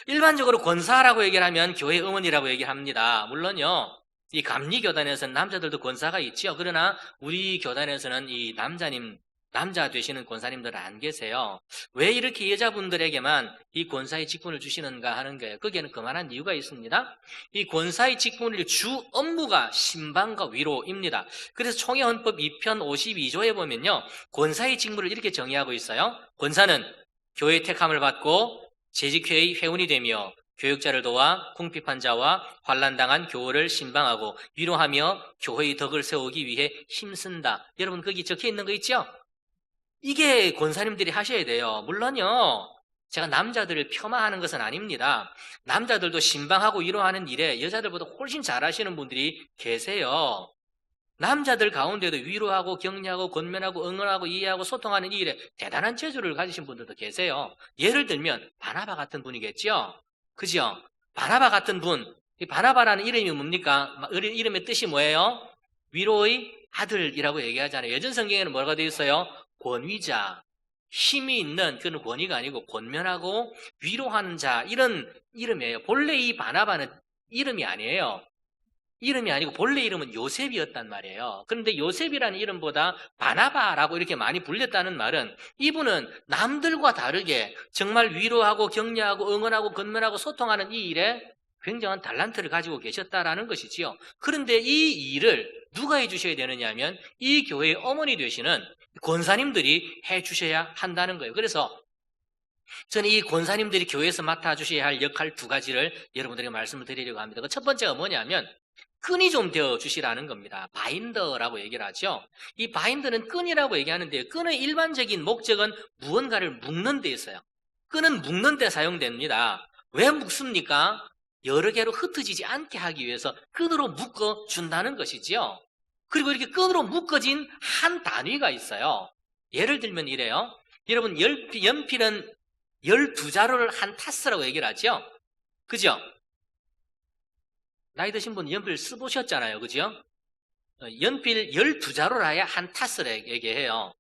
일반적으로 권사라고 얘기를 하면 교회 어머니라고 얘기를 합니다. 물론요, 이 감리교단에서는 남자들도 권사가 있죠. 그러나 우리 교단에서는 이 남자님 남자 되시는 권사님들은 안 계세요. 왜 이렇게 여자분들에게만 이 권사의 직분을 주시는가 하는 거예요. 거기에는 그만한 이유가 있습니다. 이 권사의 직분의 주 업무가 신방과 위로입니다. 그래서 총회헌법 2편 52조에 보면요, 권사의 직무를 이렇게 정의하고 있어요. 권사는 교회의 택함을 받고 재직회의 회원이 되며 교육자를 도와 궁핍한 자와 환난당한 교우를 신방하고 위로하며 교회의 덕을 세우기 위해 힘쓴다. 여러분 거기 적혀 있는 거 있죠? 이게 권사님들이 하셔야 돼요. 물론요, 제가 남자들을 폄하하는 것은 아닙니다. 남자들도 신방하고 위로하는 일에 여자들보다 훨씬 잘하시는 분들이 계세요. 남자들 가운데도 위로하고 격려하고 권면하고 응원하고 이해하고 소통하는 이 일에 대단한 재주를 가지신 분들도 계세요. 예를 들면 바나바 같은 분이겠죠? 그죠? 바나바 같은 분. 이 바나바라는 이름이 뭡니까? 이름의 뜻이 뭐예요? 위로의 아들이라고 얘기하잖아요. 예전 성경에는 뭐라고 되어 있어요? 권위자, 힘이 있는 그런 권위가 아니고 권면하고 위로하는 자, 이런 이름이에요. 본래 이 바나바는 이름이 아니에요. 이름이 아니고 본래 이름은 요셉이었단 말이에요. 그런데 요셉이라는 이름보다 바나바라고 이렇게 많이 불렸다는 말은 이분은 남들과 다르게 정말 위로하고 격려하고 응원하고 건면하고 소통하는 이 일에 굉장한 달란트를 가지고 계셨다라는 것이지요. 그런데 이 일을 누가 해주셔야 되느냐 하면 이 교회의 어머니 되시는 권사님들이 해주셔야 한다는 거예요. 그래서 저는 이 권사님들이 교회에서 맡아주셔야 할 역할 두 가지를 여러분들에게 말씀을 드리려고 합니다. 그 첫 번째가 뭐냐면 끈이 좀 되어 주시라는 겁니다. 바인더라고 얘기를 하죠. 이 바인더는 끈이라고 얘기하는데요. 끈의 일반적인 목적은 무언가를 묶는 데 있어요. 끈은 묶는 데 사용됩니다. 왜 묶습니까? 여러 개로 흩어지지 않게 하기 위해서 끈으로 묶어준다는 것이지요. 그리고 이렇게 끈으로 묶어진 한 단위가 있어요. 예를 들면 이래요. 여러분, 연필은 12자루를 한 타스라고 얘기를 하죠. 그죠? 나이 드신 분은 연필 써보셨잖아요. 그죠? 연필 12자루라야 한 타스라고 얘기해요.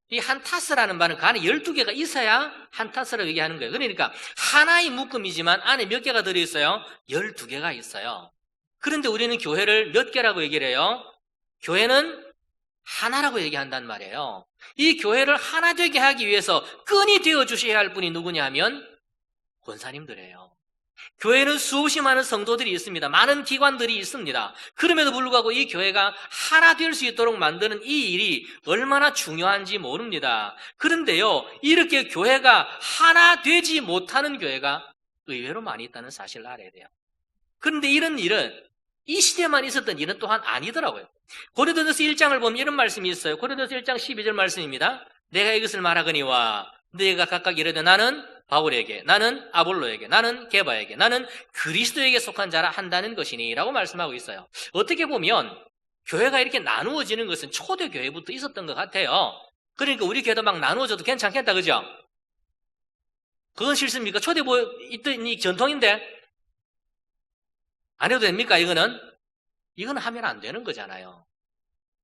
이 한 타스라는 말은 그 안에 12개가 있어야 한 타스라고 얘기하는 거예요. 그러니까 하나의 묶음이지만 안에 몇 개가 들어있어요? 12개가 있어요. 그런데 우리는 교회를 몇 개라고 얘기를 해요? 교회는 하나라고 얘기한단 말이에요. 이 교회를 하나 되게 하기 위해서 끈이 되어 주셔야 할 분이 누구냐 하면 권사님들이에요. 교회는 수없이 많은 성도들이 있습니다. 많은 기관들이 있습니다. 그럼에도 불구하고 이 교회가 하나 될 수 있도록 만드는 이 일이 얼마나 중요한지 모릅니다. 그런데요, 이렇게 교회가 하나 되지 못하는 교회가 의외로 많이 있다는 사실을 알아야 돼요. 그런데 이런 일은 이 시대만 있었던 일은 또한 아니더라고요. 고린도전서 1장을 보면 이런 말씀이 있어요. 고린도전서 1장 12절 말씀입니다. 내가 이것을 말하거니와 너희가 각각 이르되 나는 바울에게, 나는 아볼로에게, 나는 게바에게, 나는 그리스도에게 속한 자라 한다는 것이니 라고 말씀하고 있어요. 어떻게 보면 교회가 이렇게 나누어지는 것은 초대교회부터 있었던 것 같아요. 그러니까 우리 교회도 막 나누어져도 괜찮겠다, 그죠? 그건 싫습니까? 초대교회 있던 이 전통인데 안 해도 됩니까? 이거는 하면 안 되는 거잖아요.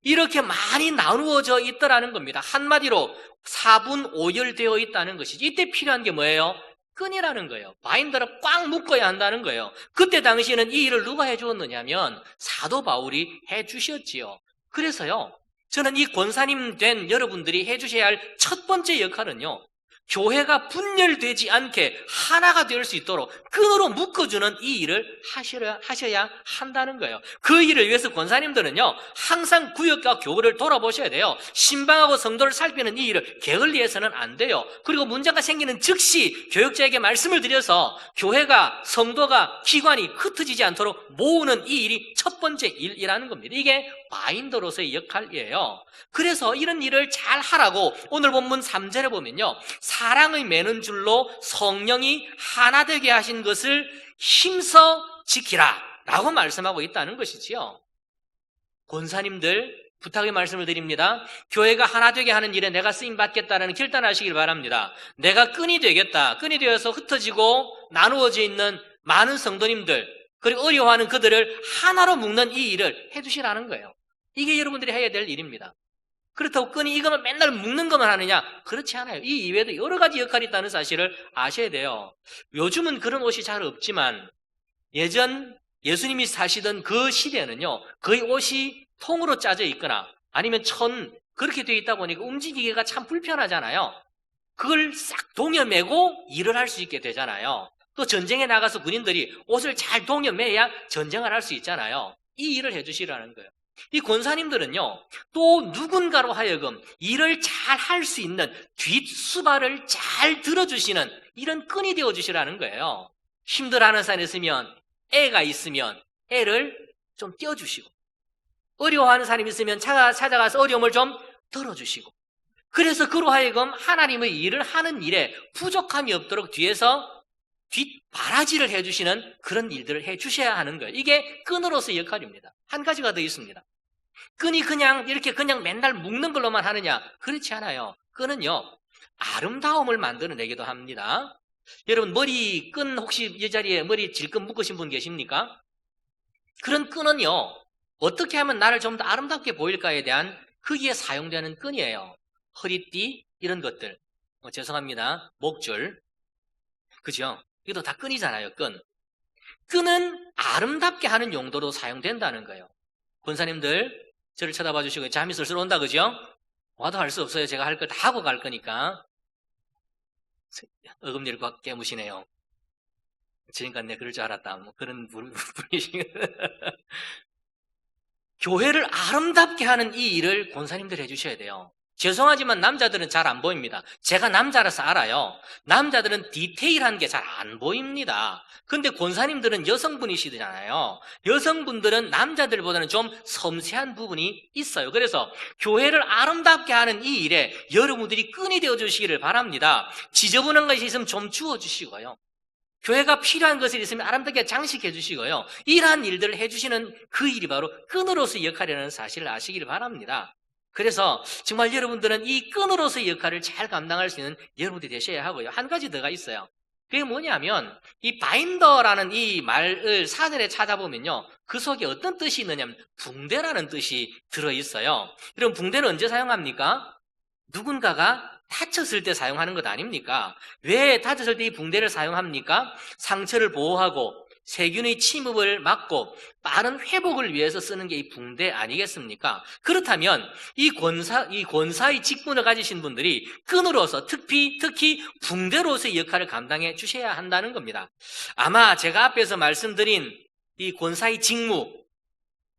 이렇게 많이 나누어져 있더라는 겁니다. 한마디로 4분 5열 있다는 것이지. 이때 필요한 게 뭐예요? 끈이라는 거예요. 바인더를 꽉 묶어야 한다는 거예요. 그때 당시에는 이 일을 누가 해주었느냐면 사도 바울이 해주셨지요. 그래서요, 저는 이 권사님 된 여러분들이 해주셔야 할 첫 번째 역할은요, 교회가 분열되지 않게 하나가 될 수 있도록 끈으로 묶어주는 이 일을 하셔야 한다는 거예요. 그 일을 위해서 권사님들은요, 항상 구역과 교회를 돌아보셔야 돼요. 신방하고 성도를 살피는 이 일을 게을리해서는 안 돼요. 그리고 문제가 생기는 즉시 교역자에게 말씀을 드려서 교회가, 성도가, 기관이 흩어지지 않도록 모으는 이 일이 첫 번째 일이라는 겁니다. 이게 바인더로서의 역할이에요. 그래서 이런 일을 잘 하라고 오늘 본문 3절에 보면요, 사랑의 매는 줄로 성령이 하나 되게 하신 것을 힘써 지키라 라고 말씀하고 있다는 것이지요. 권사님들 부탁의 말씀을 드립니다. 교회가 하나 되게 하는 일에 내가 쓰임받겠다는 결단하시길 바랍니다. 내가 끈이 되겠다. 끈이 되어서 흩어지고 나누어져 있는 많은 성도님들, 그리고 어려워하는 그들을 하나로 묶는 이 일을 해주시라는 거예요. 이게 여러분들이 해야 될 일입니다. 그렇다고 끈이 이것만 맨날 묶는 것만 하느냐? 그렇지 않아요. 이 이외에도 여러 가지 역할이 있다는 사실을 아셔야 돼요. 요즘은 그런 옷이 잘 없지만 예전 예수님이 사시던 그 시대에는요, 거의 옷이 통으로 짜져 있거나 아니면 천 그렇게 돼 있다 보니까 움직이기가 참 불편하잖아요. 그걸 싹 동여매고 일을 할 수 있게 되잖아요. 또 전쟁에 나가서 군인들이 옷을 잘 동여매야 전쟁을 할 수 있잖아요. 이 일을 해주시라는 거예요. 이 권사님들은요, 또 누군가로 하여금 일을 잘 할 수 있는 뒷수발을 잘 들어주시는 이런 끈이 되어주시라는 거예요. 힘들어하는 사람이 있으면, 애가 있으면 애를 좀 띄워주시고, 어려워하는 사람이 있으면 찾아가서 어려움을 좀 덜어주시고, 그래서 그로 하여금 하나님의 일을 하는 일에 부족함이 없도록 뒤에서 뒷바라지를 해주시는 그런 일들을 해주셔야 하는 거예요. 이게 끈으로서의 역할입니다. 한 가지가 더 있습니다. 끈이 그냥 이렇게 그냥 맨날 묶는 걸로만 하느냐? 그렇지 않아요. 끈은요, 아름다움을 만들어내기도 합니다. 여러분, 머리 끈 혹시 이 자리에 머리 질끈 묶으신 분 계십니까? 그런 끈은요, 어떻게 하면 나를 좀 더 아름답게 보일까에 대한 거기에 사용되는 끈이에요. 허리띠 이런 것들. 죄송합니다. 목줄. 그죠? 이것도 다 끈이잖아요. 끈. 끈은 아름답게 하는 용도로 사용된다는 거예요. 권사님들 저를 쳐다봐 주시고 잠이 슬슬 온다 그죠? 와도 할 수 없어요. 제가 할 걸 다 하고 갈 거니까. 어금니를 꽉 깨무시네요. 지금까지 내가 그럴 줄 알았다. 뭐 그런 분이시. 교회를 아름답게 하는 이 일을 권사님들 해주셔야 돼요. 죄송하지만 남자들은 잘 안 보입니다. 제가 남자라서 알아요. 남자들은 디테일한 게 잘 안 보입니다. 근데 권사님들은 여성분이시잖아요. 여성분들은 남자들보다는 좀 섬세한 부분이 있어요. 그래서 교회를 아름답게 하는 이 일에 여러분들이 끈이 되어주시기를 바랍니다. 지저분한 것이 있으면 좀 주워주시고요. 교회가 필요한 것이 있으면 아름답게 장식해 주시고요. 이러한 일들을 해주시는 그 일이 바로 끈으로서의 역할이라는 사실을 아시기를 바랍니다. 그래서 정말 여러분들은 이 끈으로서의 역할을 잘 감당할 수 있는 여러분들이 되셔야 하고요. 한 가지 더가 있어요. 그게 뭐냐면 이 바인더라는 이 말을 사전에 찾아보면요. 그 속에 어떤 뜻이 있느냐면 붕대라는 뜻이 들어있어요. 그럼 붕대는 언제 사용합니까? 누군가가 다쳤을 때 사용하는 것 아닙니까? 왜 다쳤을 때 이 붕대를 사용합니까? 상처를 보호하고 세균의 침입을 막고 빠른 회복을 위해서 쓰는 게 이 붕대 아니겠습니까? 그렇다면 이 권사의 직분을 가지신 분들이 끈으로서 특히 붕대로서의 역할을 감당해 주셔야 한다는 겁니다. 아마 제가 앞에서 말씀드린 이 권사의 직무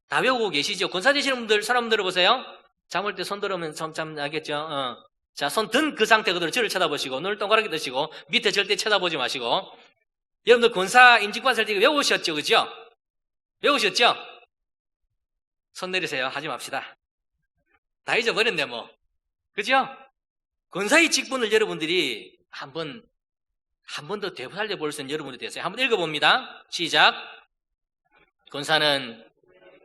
다 외우고 계시죠? 권사 되시는 분들 사람 한번 들어보세요. 잠올 때 손 들으면 참 알겠죠? 자, 손 든 그 상태 그대로 저를 쳐다보시고 눈을 동그랗게 뜨시고 밑에 절대 쳐다보지 마시고. 여러분들 권사 임직관 설때 외우셨죠? 그죠? 외우셨죠? 손 내리세요. 하지 맙시다. 다 잊어버렸네 뭐. 그죠? 권사의 직분을 여러분들이 한 번 더 되살려 볼 수 있는 여러분들이 되세요. 한번 읽어봅니다. 시작. 권사는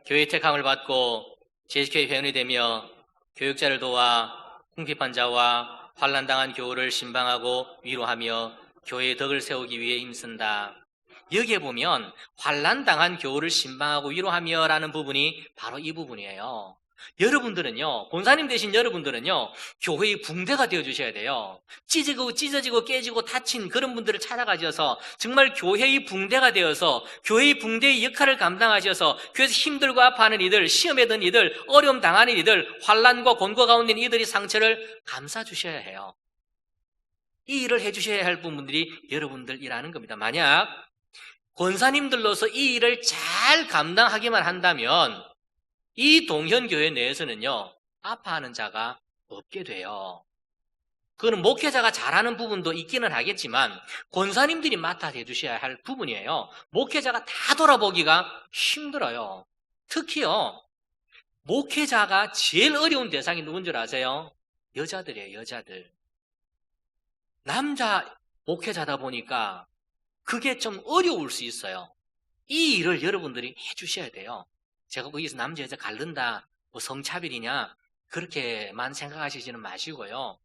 교회 택함을 받고 제식회의 회원이 되며 교육자를 도와 궁핍한 자와 환난당한 교우를 신방하고 위로하며 교회의 덕을 세우기 위해 힘쓴다. 여기에 보면 환난당한 교우를 신방하고 위로하며 라는 부분이 바로 이 부분이에요. 여러분들은요, 권사님 되신 여러분들은요, 교회의 붕대가 되어주셔야 돼요. 찢어지고 깨지고 다친 그런 분들을 찾아가셔서 정말 교회의 붕대가 되어서 교회의 붕대의 역할을 감당하셔서 교회에서 힘들고 아파하는 이들, 시험에 든 이들, 어려움 당하는 이들, 환난과 곤고 가운데 있는 이들의 상처를 감싸주셔야 해요. 이 일을 해주셔야 할 분들이 여러분들이라는 겁니다. 만약 권사님들로서 이 일을 잘 감당하기만 한다면 이 동현교회 내에서는요, 아파하는 자가 없게 돼요. 그거는 목회자가 잘하는 부분도 있기는 하겠지만 권사님들이 맡아 대주셔야 할 부분이에요. 목회자가 다 돌아보기가 힘들어요. 특히요, 목회자가 제일 어려운 대상이 누군 줄 아세요? 여자들이에요. 여자들. 남자 목회자다 보니까 그게 좀 어려울 수 있어요. 이 일을 여러분들이 해주셔야 돼요. 제가 거기서 남자 여자 가른다, 뭐 성차별이냐 그렇게만 생각하시지는 마시고요.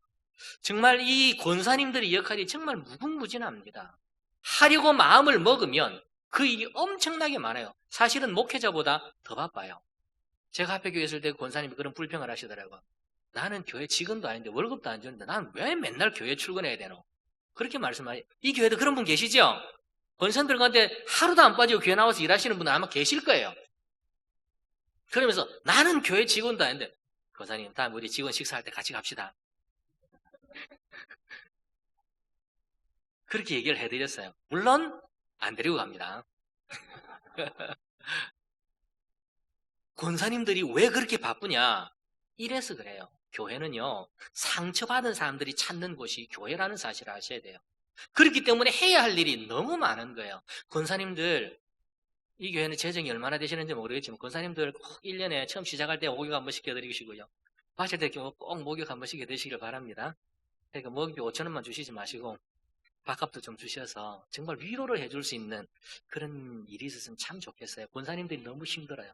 정말 이 권사님들의 역할이 정말 무궁무진합니다. 하려고 마음을 먹으면 그 일이 엄청나게 많아요. 사실은 목회자보다 더 바빠요. 제가 앞에 교회 있을 때 권사님이 그런 불평을 하시더라고요. 나는 교회 직원도 아닌데 월급도 안 주는데 난 왜 맨날 교회 출근해야 되노? 그렇게 말씀하세요. 이 교회도 그런 분 계시죠? 권사님들 가운데 하루도 안 빠지고 교회 나와서 일하시는 분은 아마 계실 거예요. 그러면서 나는 교회 직원도 아닌데 권사님, 다음 우리 직원 식사할 때 같이 갑시다. 그렇게 얘기를 해드렸어요. 물론 안 데리고 갑니다. 권사님들이 왜 그렇게 바쁘냐? 이래서 그래요. 교회는요, 상처받은 사람들이 찾는 곳이 교회라는 사실을 아셔야 돼요. 그렇기 때문에 해야 할 일이 너무 많은 거예요. 권사님들, 이 교회는 재정이 얼마나 되시는지 모르겠지만, 권사님들 꼭 1년에 처음 시작할 때 목욕 한 번씩 해드리시고요. 마칠 때 꼭 목욕 한 번씩 해드리시길 바랍니다. 그러니까 목욕 5,000원만 주시지 마시고, 밥값도 좀 주셔서 정말 위로를 해줄 수 있는 그런 일이 있었으면 참 좋겠어요. 권사님들이 너무 힘들어요.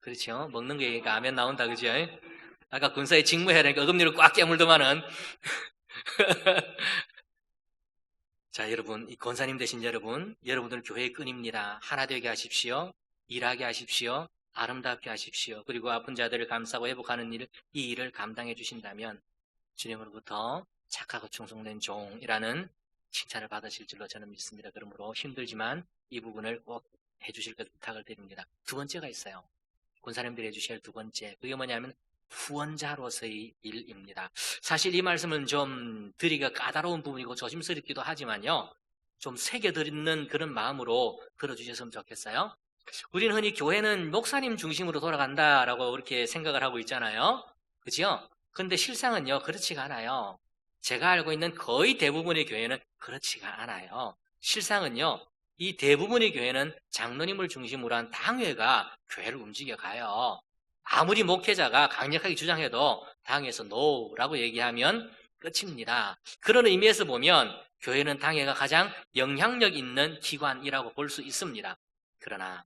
그렇죠? 먹는 게 아멘 나온다, 그죠? 아까 군사에 직무해야 하니까 어금니를 꽉 깨물더만은. 자, 여러분, 이 권사님 되신 여러분, 여러분들 교회의 끈입니다. 하나 되게 하십시오. 일하게 하십시오. 아름답게 하십시오. 그리고 아픈 자들을 감싸고 회복하는 일, 이 일을 감당해 주신다면 주님으로부터 착하고 충성된 종이라는 칭찬을 받으실 줄로 저는 믿습니다. 그러므로 힘들지만 이 부분을 꼭 해주실 것 부탁을 드립니다. 두 번째가 있어요. 권사님들이 해주셔야 할 두 번째. 그게 뭐냐면 후원자로서의 일입니다. 사실 이 말씀은 좀 드리기가 까다로운 부분이고 조심스럽기도 하지만요. 좀 새겨드리는 그런 마음으로 들어주셨으면 좋겠어요. 우리는 흔히 교회는 목사님 중심으로 돌아간다라고 그렇게 생각을 하고 있잖아요. 그죠? 근데 실상은요, 그렇지가 않아요. 제가 알고 있는 거의 대부분의 교회는 그렇지가 않아요. 실상은요, 이 대부분의 교회는 장로님을 중심으로 한 당회가 교회를 움직여가요. 아무리 목회자가 강력하게 주장해도 당에서 노라고 얘기하면 끝입니다. 그런 의미에서 보면 교회는 당회가 가장 영향력 있는 기관이라고 볼 수 있습니다. 그러나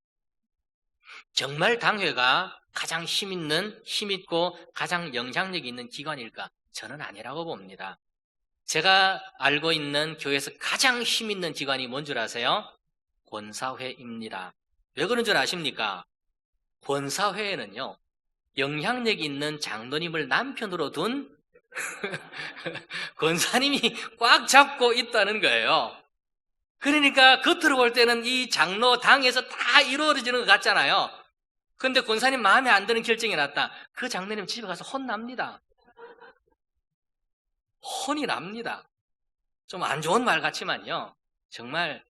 정말 당회가 가장 힘있고 가장 영향력 있는 기관일까? 저는 아니라고 봅니다. 제가 알고 있는 교회에서 가장 힘있는 기관이 뭔 줄 아세요? 권사회입니다. 왜 그런 줄 아십니까? 권사회에는요, 영향력 있는 장로님을 남편으로 둔 권사님이 꽉 잡고 있다는 거예요. 그러니까 겉으로 볼 때는 이 장로 당에서 다 이루어지는 것 같잖아요. 근데 권사님 마음에 안 드는 결정이 났다. 그 장로님 집에 가서 혼납니다. 혼이 납니다. 좀 안 좋은 말 같지만요. 정말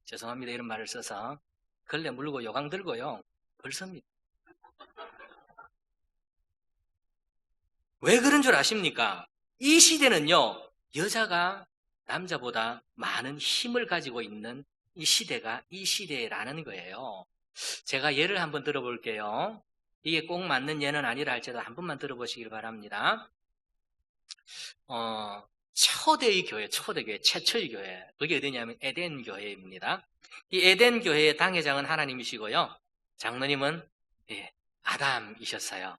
죄송합니다. 이런 말을 써서 걸레 물고 요강 들고요. 벌섭니다. 왜 그런 줄 아십니까? 이 시대는요, 여자가 남자보다 많은 힘을 가지고 있는 이 시대가 이 시대라는 거예요. 제가 예를 한번 들어볼게요. 이게 꼭 맞는 예는 아니라 할지라도 한 번만 들어보시길 바랍니다. 초대의 교회, 초대교회, 최초의 교회. 그게 어디냐면 에덴 교회입니다. 이 에덴 교회의 당회장은 하나님이시고요. 장로님은 아담이셨어요.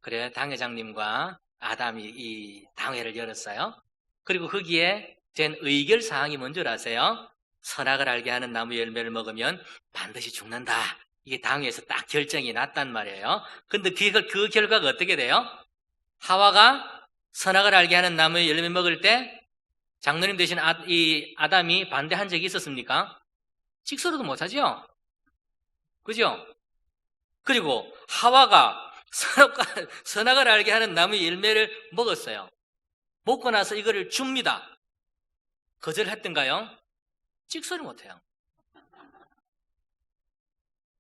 그래, 당회장님과 아담이 이 당회를 열었어요. 그리고 거기에 된 의결사항이 뭔지 아세요? 선악을 알게 하는 나무 열매를 먹으면 반드시 죽는다. 이게 당회에서 딱 결정이 났단 말이에요. 근데 그 결과가 어떻게 돼요? 하와가 선악을 알게 하는 나무의 열매 먹을 때 장로님 대신 이 아담이 반대한 적이 있었습니까? 찍소리도 못하죠? 그죠? 그리고 하와가 선악을 알게 하는 나무의 열매를 먹었어요. 먹고 나서 이거를 줍니다. 거절했던가요? 찍소리 못해요.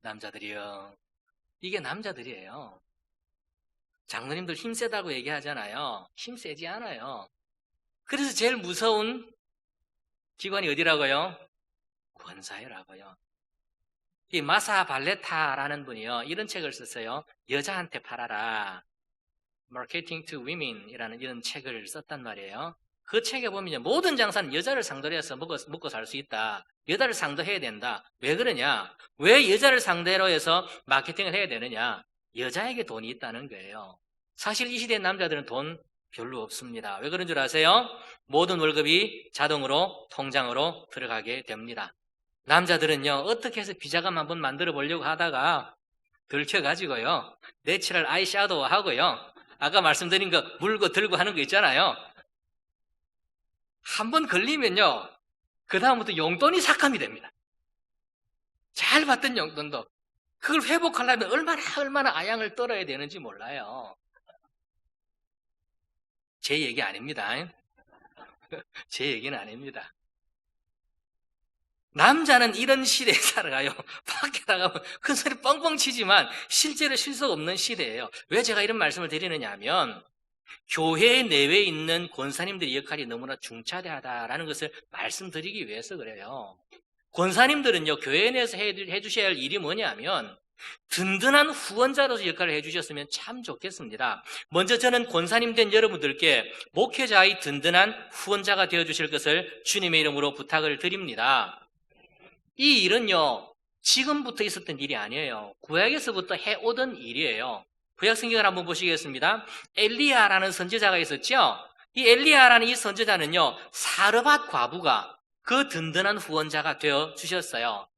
남자들이요. 이게 남자들이에요. 장로님들 힘세다고 얘기하잖아요. 힘세지 않아요. 그래서 제일 무서운 기관이 어디라고요? 권사회라고요. 이 마사 발레타라는 분이요, 이런 책을 썼어요. 여자한테 팔아라. Marketing to Women이라는 이런 책을 썼단 말이에요. 그 책에 보면 모든 장사는 여자를 상대로 해서 먹고 살 수 있다. 여자를 상대해야 된다. 왜 그러냐? 왜 여자를 상대로 해서 마케팅을 해야 되느냐? 여자에게 돈이 있다는 거예요. 사실 이 시대의 남자들은 돈 별로 없습니다. 왜 그런 줄 아세요? 모든 월급이 자동으로 통장으로 들어가게 됩니다. 남자들은요, 어떻게 해서 비자금 한번 만들어 보려고 하다가 들켜가지고요, 내추럴 아이섀도우 하고요, 아까 말씀드린 거 물고 들고 하는 거 있잖아요. 한번 걸리면요, 그 다음부터 용돈이 삭감이 됩니다. 잘 받던 용돈도. 그걸 회복하려면 얼마나 아양을 떨어야 되는지 몰라요. 제 얘기 아닙니다. 제 얘기는 아닙니다. 남자는 이런 시대에 살아가요. 밖에 나가면 큰 소리 뻥뻥 치지만 실제로 실속 없는 시대예요. 왜 제가 이런 말씀을 드리느냐 하면 교회 내외에 있는 권사님들의 역할이 너무나 중차대하다라는 것을 말씀드리기 위해서 그래요. 권사님들은요, 교회 내에서 해주셔야 할 일이 뭐냐면 든든한 후원자로서 역할을 해주셨으면 참 좋겠습니다. 먼저 저는 권사님 된 여러분들께 목회자의 든든한 후원자가 되어주실 것을 주님의 이름으로 부탁을 드립니다. 이 일은요, 지금부터 있었던 일이 아니에요. 구약에서부터 해오던 일이에요. 구약 성경을 한번 보시겠습니다. 엘리야라는 선지자가 있었죠. 이 엘리야라는 이 선지자는요, 사르밧 과부가 그 든든한 후원자가 되어 주셨어요.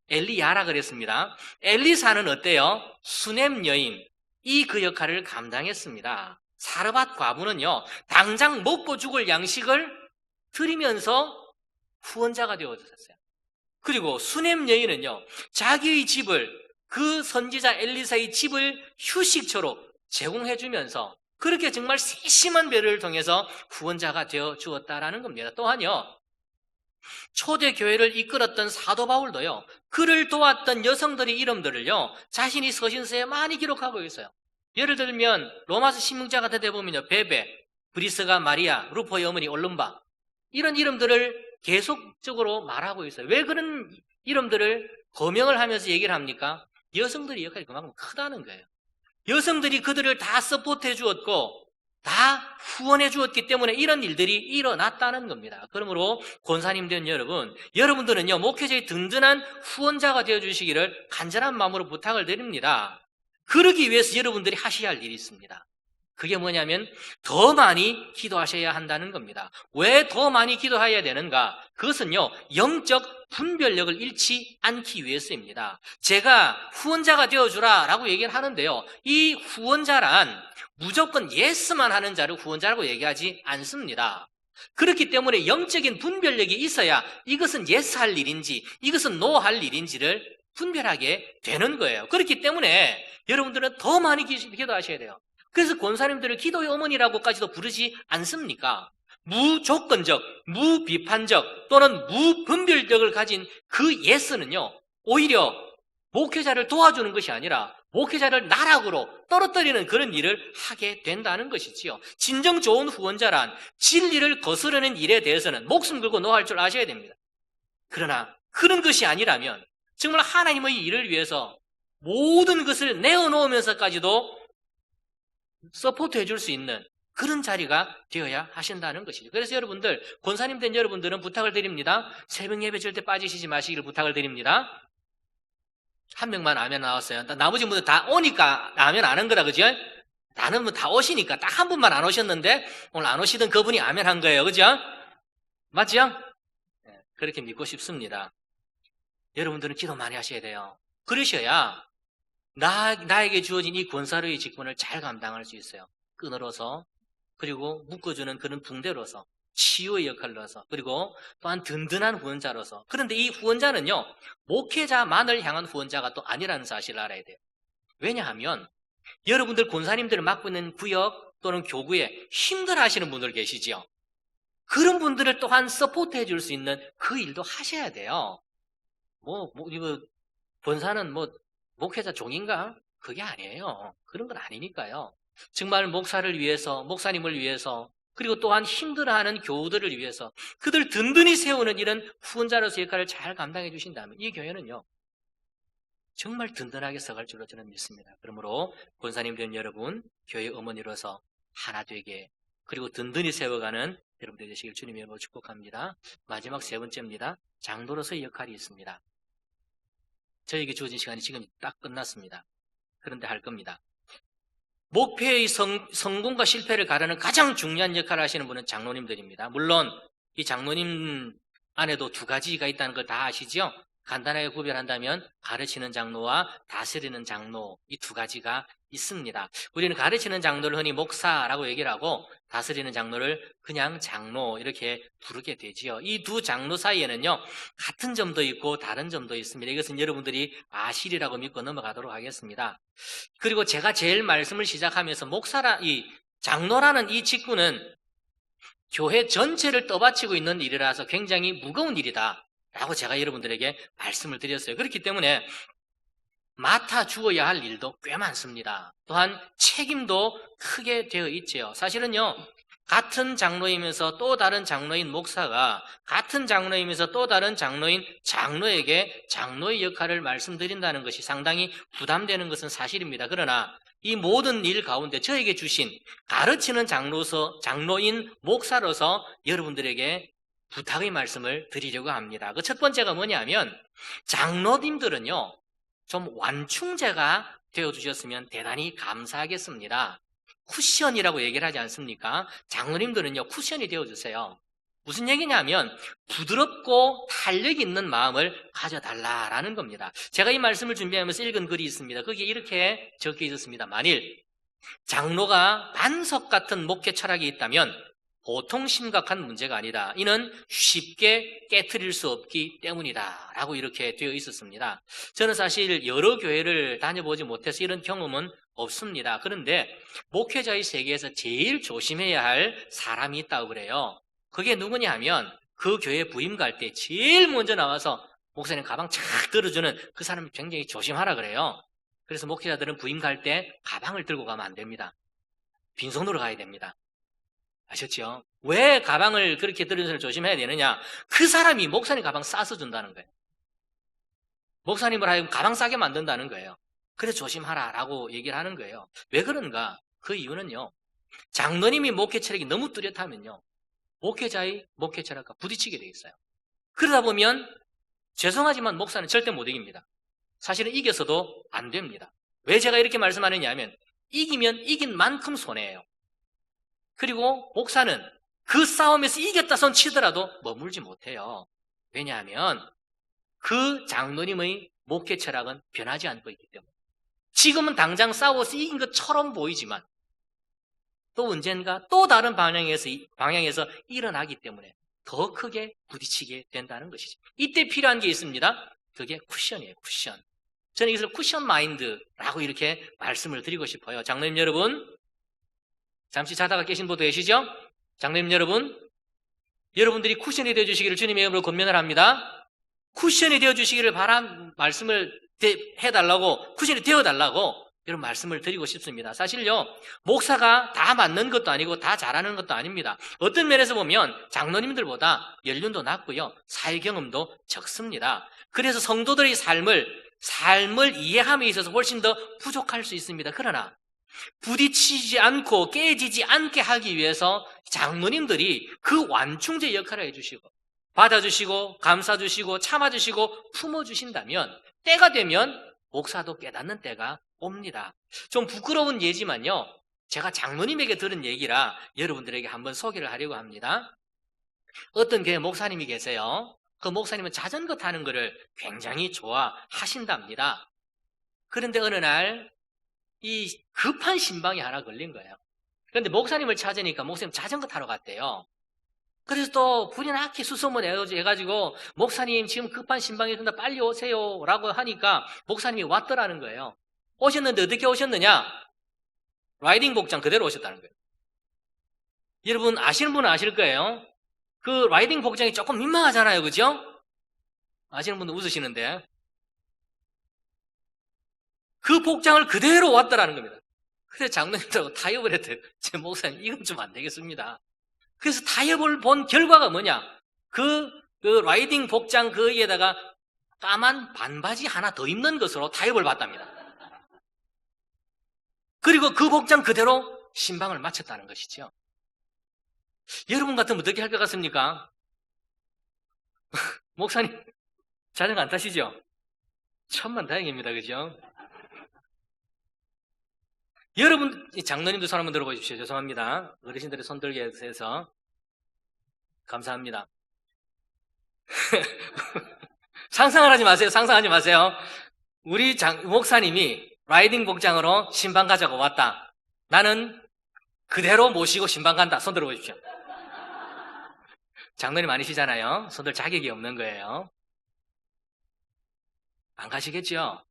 엘리야라 그랬습니다. 엘리사는 어때요? 수넴 여인, 이 그 역할을 감당했습니다. 사르밧 과부는요, 당장 먹고 죽을 양식을 드리면서 후원자가 되어 주셨어요. 그리고 수넴 여인은요, 자기의 집을, 그 선지자 엘리사의 집을 휴식처로 제공해주면서 그렇게 정말 세심한 배려를 통해서 후원자가 되어 주었다라는 겁니다. 또한요, 초대 교회를 이끌었던 사도 바울도요, 그를 도왔던 여성들의 이름들을요, 자신이 서신서에 많이 기록하고 있어요. 예를 들면 로마서 신문자 같은 데 보면요, 베베, 브리스가 마리아, 루포의 어머니 올lum바, 이런 이름들을 계속적으로 말하고 있어요. 왜 그런 이름들을 거명을 하면서 얘기를 합니까? 여성들의 역할이 그만큼 크다는 거예요. 여성들이 그들을 다 서포트해 주었고 다 후원해 주었기 때문에 이런 일들이 일어났다는 겁니다. 그러므로 권사님 된 여러분, 여러분들은요, 목회자의 든든한 후원자가 되어 주시기를 간절한 마음으로 부탁을 드립니다. 그러기 위해서 여러분들이 하셔야 할 일이 있습니다. 그게 뭐냐면 더 많이 기도하셔야 한다는 겁니다. 왜 더 많이 기도해야 되는가? 그것은요, 영적 분별력을 잃지 않기 위해서입니다. 제가 후원자가 되어주라 라고 얘기를 하는데요, 이 후원자란 무조건 예스만 하는 자를 후원자라고 얘기하지 않습니다. 그렇기 때문에 영적인 분별력이 있어야 이것은 예스 할 일인지 이것은 노 할 일인지를 분별하게 되는 거예요. 그렇기 때문에 여러분들은 더 많이 기도하셔야 돼요. 그래서 권사님들을 기도의 어머니라고까지도 부르지 않습니까? 무조건적, 무비판적 또는 무분별력을 가진 그 예스는요, 오히려 목회자를 도와주는 것이 아니라 목회자를 나락으로 떨어뜨리는 그런 일을 하게 된다는 것이지요. 진정 좋은 후원자란 진리를 거스르는 일에 대해서는 목숨 걸고 노할 줄 아셔야 됩니다. 그러나 그런 것이 아니라면 정말 하나님의 일을 위해서 모든 것을 내어놓으면서까지도 서포트 해줄 수 있는 그런 자리가 되어야 하신다는 것이죠. 그래서 여러분들, 권사님 된 여러분들은 부탁을 드립니다. 새벽 예배 절대 빠지시지 마시기를 부탁을 드립니다. 한 명만 아멘 나왔어요. 나머지 분들 다 오니까 아멘 안 한 거다, 그죠? 나는 뭐 다 오시니까 딱 한 분만 안 오셨는데 오늘 안 오시던 그분이 아멘 한 거예요, 그죠? 맞죠? 그렇게 믿고 싶습니다. 여러분들은 기도 많이 하셔야 돼요. 그러셔야 나에게 주어진 이 권사로의 직분을 잘 감당할 수 있어요. 끈으로서, 그리고 묶어주는 그런 붕대로서, 치유의 역할로서, 그리고 또한 든든한 후원자로서. 그런데 이 후원자는요, 목회자만을 향한 후원자가 또 아니라는 사실을 알아야 돼요. 왜냐하면 여러분들 권사님들을 맡고 있는 구역 또는 교구에 힘들어 하시는 분들 계시지요. 그런 분들을 또한 서포트해 줄 수 있는 그 일도 하셔야 돼요. 이거 권사는 목회자 종인가? 그게 아니에요. 그런 건 아니니까요. 정말 목사를 위해서, 목사님을 위해서, 그리고 또한 힘들어하는 교우들을 위해서 그들 든든히 세우는 이런 후원자로서 역할을 잘 감당해 주신다면 이 교회는요, 정말 든든하게 서갈 줄로 저는 믿습니다. 그러므로 권사님 된 여러분, 교회 어머니로서 하나 되게, 그리고 든든히 세워가는 여러분들 되시길 주님의 이름으로 축복합니다. 마지막 세 번째입니다. 장로로서의 역할이 있습니다. 저에게 주어진 시간이 지금 딱 끝났습니다. 그런데 할 겁니다. 목회의 성공과 실패를 가르는 가장 중요한 역할을 하시는 분은 장로님들입니다. 물론 이 장로님 안에도 두 가지가 있다는 걸 다 아시죠? 간단하게 구별한다면 가르치는 장로와 다스리는 장로, 이 두 가지가 있습니다. 우리는 가르치는 장로를 흔히 목사라고 얘기를 하고 다스리는 장로를 그냥 장로 이렇게 부르게 되지요. 이 두 장로 사이에는요, 같은 점도 있고 다른 점도 있습니다. 이것은 여러분들이 아시리라고 믿고 넘어가도록 하겠습니다. 그리고 제가 제일 말씀을 시작하면서 장로라는 이 직분은 교회 전체를 떠받치고 있는 일이라서 굉장히 무거운 일이다 라고 제가 여러분들에게 말씀을 드렸어요. 그렇기 때문에 맡아 주어야 할 일도 꽤 많습니다. 또한 책임도 크게 되어 있지요. 사실은요, 같은 장로이면서 또 다른 장로인 목사가 같은 장로이면서 또 다른 장로인 장로에게 장로의 역할을 말씀드린다는 것이 상당히 부담되는 것은 사실입니다. 그러나 이 모든 일 가운데 저에게 주신 가르치는 장로인 목사로서 여러분들에게 부탁의 말씀을 드리려고 합니다. 그 첫 번째가 뭐냐면 장로님들은요, 좀 완충제가 되어주셨으면 대단히 감사하겠습니다. 쿠션이라고 얘기를 하지 않습니까? 장로님들은요, 쿠션이 되어주세요. 무슨 얘기냐면 부드럽고 탄력 있는 마음을 가져달라라는 겁니다. 제가 이 말씀을 준비하면서 읽은 글이 있습니다. 거기에 이렇게 적혀 있었습니다. 만일 장로가 반석 같은 목회 철학이 있다면 보통 심각한 문제가 아니다. 이는 쉽게 깨트릴 수 없기 때문이다 라고 이렇게 되어 있었습니다. 저는 사실 여러 교회를 다녀보지 못해서 이런 경험은 없습니다. 그런데 목회자의 세계에서 제일 조심해야 할 사람이 있다고 그래요. 그게 누구냐 하면 그 교회 부임 갈 때 제일 먼저 나와서 목사님 가방 착 들어주는 그 사람이 굉장히 조심하라 그래요. 그래서 목회자들은 부임 갈 때 가방을 들고 가면 안 됩니다. 빈손으로 가야 됩니다. 아셨죠? 왜 가방을 그렇게 들는 사람을 조심해야 되느냐? 그 사람이 목사님 가방 싸서 준다는 거예요. 목사님을 하여금 가방 싸게 만든다는 거예요. 그래서 조심하라라고 얘기를 하는 거예요. 왜 그런가? 그 이유는요, 장로님이 목회 체력이 너무 뚜렷하면요, 목회자의 목회 체력과 부딪히게 돼 있어요. 그러다 보면 죄송하지만 목사는 절대 못 이깁니다. 사실은 이겨서도 안 됩니다. 왜 제가 이렇게 말씀하느냐 하면 이기면 이긴 만큼 손해예요. 그리고 목사는 그 싸움에서 이겼다 손 치더라도 머물지 못해요. 왜냐하면 그 장로님의 목회 철학은 변하지 않고 있기 때문에. 지금은 당장 싸워서 이긴 것처럼 보이지만 또 언젠가 또 다른 방향에서 일어나기 때문에 더 크게 부딪히게 된다는 것이죠. 이때 필요한 게 있습니다. 그게 쿠션이에요. 쿠션. 저는 이것을 쿠션 마인드라고 이렇게 말씀을 드리고 싶어요. 장로님 여러분, 잠시 자다가 깨신 분도 계시죠? 장로님 여러분, 여러분들이 쿠션이 되어주시기를 주님의 이름으로 권면을 합니다. 쿠션이 되어주시기를 말씀을 해달라고, 쿠션이 되어달라고 이런 말씀을 드리고 싶습니다. 사실요, 목사가 다 맞는 것도 아니고 다 잘하는 것도 아닙니다. 어떤 면에서 보면 장로님들보다 연륜도 낮고요, 사회 경험도 적습니다. 그래서 성도들의 삶을 이해함에 있어서 훨씬 더 부족할 수 있습니다. 그러나 부딪히지 않고 깨지지 않게 하기 위해서 장로님들이 그 완충제 역할을 해주시고 받아주시고 감싸주시고 참아주시고 품어주신다면 때가 되면 목사도 깨닫는 때가 옵니다. 좀 부끄러운 예지만요, 제가 장로님에게 들은 얘기라 여러분들에게 한번 소개를 하려고 합니다. 어떤 교회 목사님이 계세요. 그 목사님은 자전거 타는 것을 굉장히 좋아하신답니다. 그런데 어느 날 이 급한 신방이 하나 걸린 거예요. 그런데 목사님을 찾으니까 목사님 자전거 타러 갔대요. 그래서 또 불이 나게 수소문 해가지고 목사님 지금 급한 신방이 있습니다. 빨리 오세요 라고 하니까 목사님이 왔더라는 거예요. 오셨는데 어떻게 오셨느냐? 라이딩 복장 그대로 오셨다는 거예요. 여러분 아시는 분은 아실 거예요. 그 라이딩 복장이 조금 민망하잖아요. 그죠? 아시는 분은 웃으시는데 그 복장을 그대로 왔더라는 겁니다. 그래서 장로님들하고 타협을 했대요. 제 목사님 이건 좀 안 되겠습니다. 그래서 타협을 본 결과가 뭐냐? 그 라이딩 복장 거기에다가 까만 반바지 하나 더 입는 것으로 타협을 받답니다. 그리고 그 복장 그대로 신방을 마쳤다는 것이죠. 여러분 같으면 어떻게 할 것 같습니까? 목사님 자전거 안 타시죠? 천만 다행입니다. 그죠? 여러분, 장로님도 손 한번 들어보십시오. 죄송합니다. 어르신들의 손 들게 해서 감사합니다. 상상을 하지 마세요. 상상하지 마세요. 우리 목사님이 라이딩 복장으로 신방 가자고 왔다. 나는 그대로 모시고 신방 간다. 손 들어보십시오. 장로님 아니시잖아요. 손들 자격이 없는 거예요. 안 가시겠죠?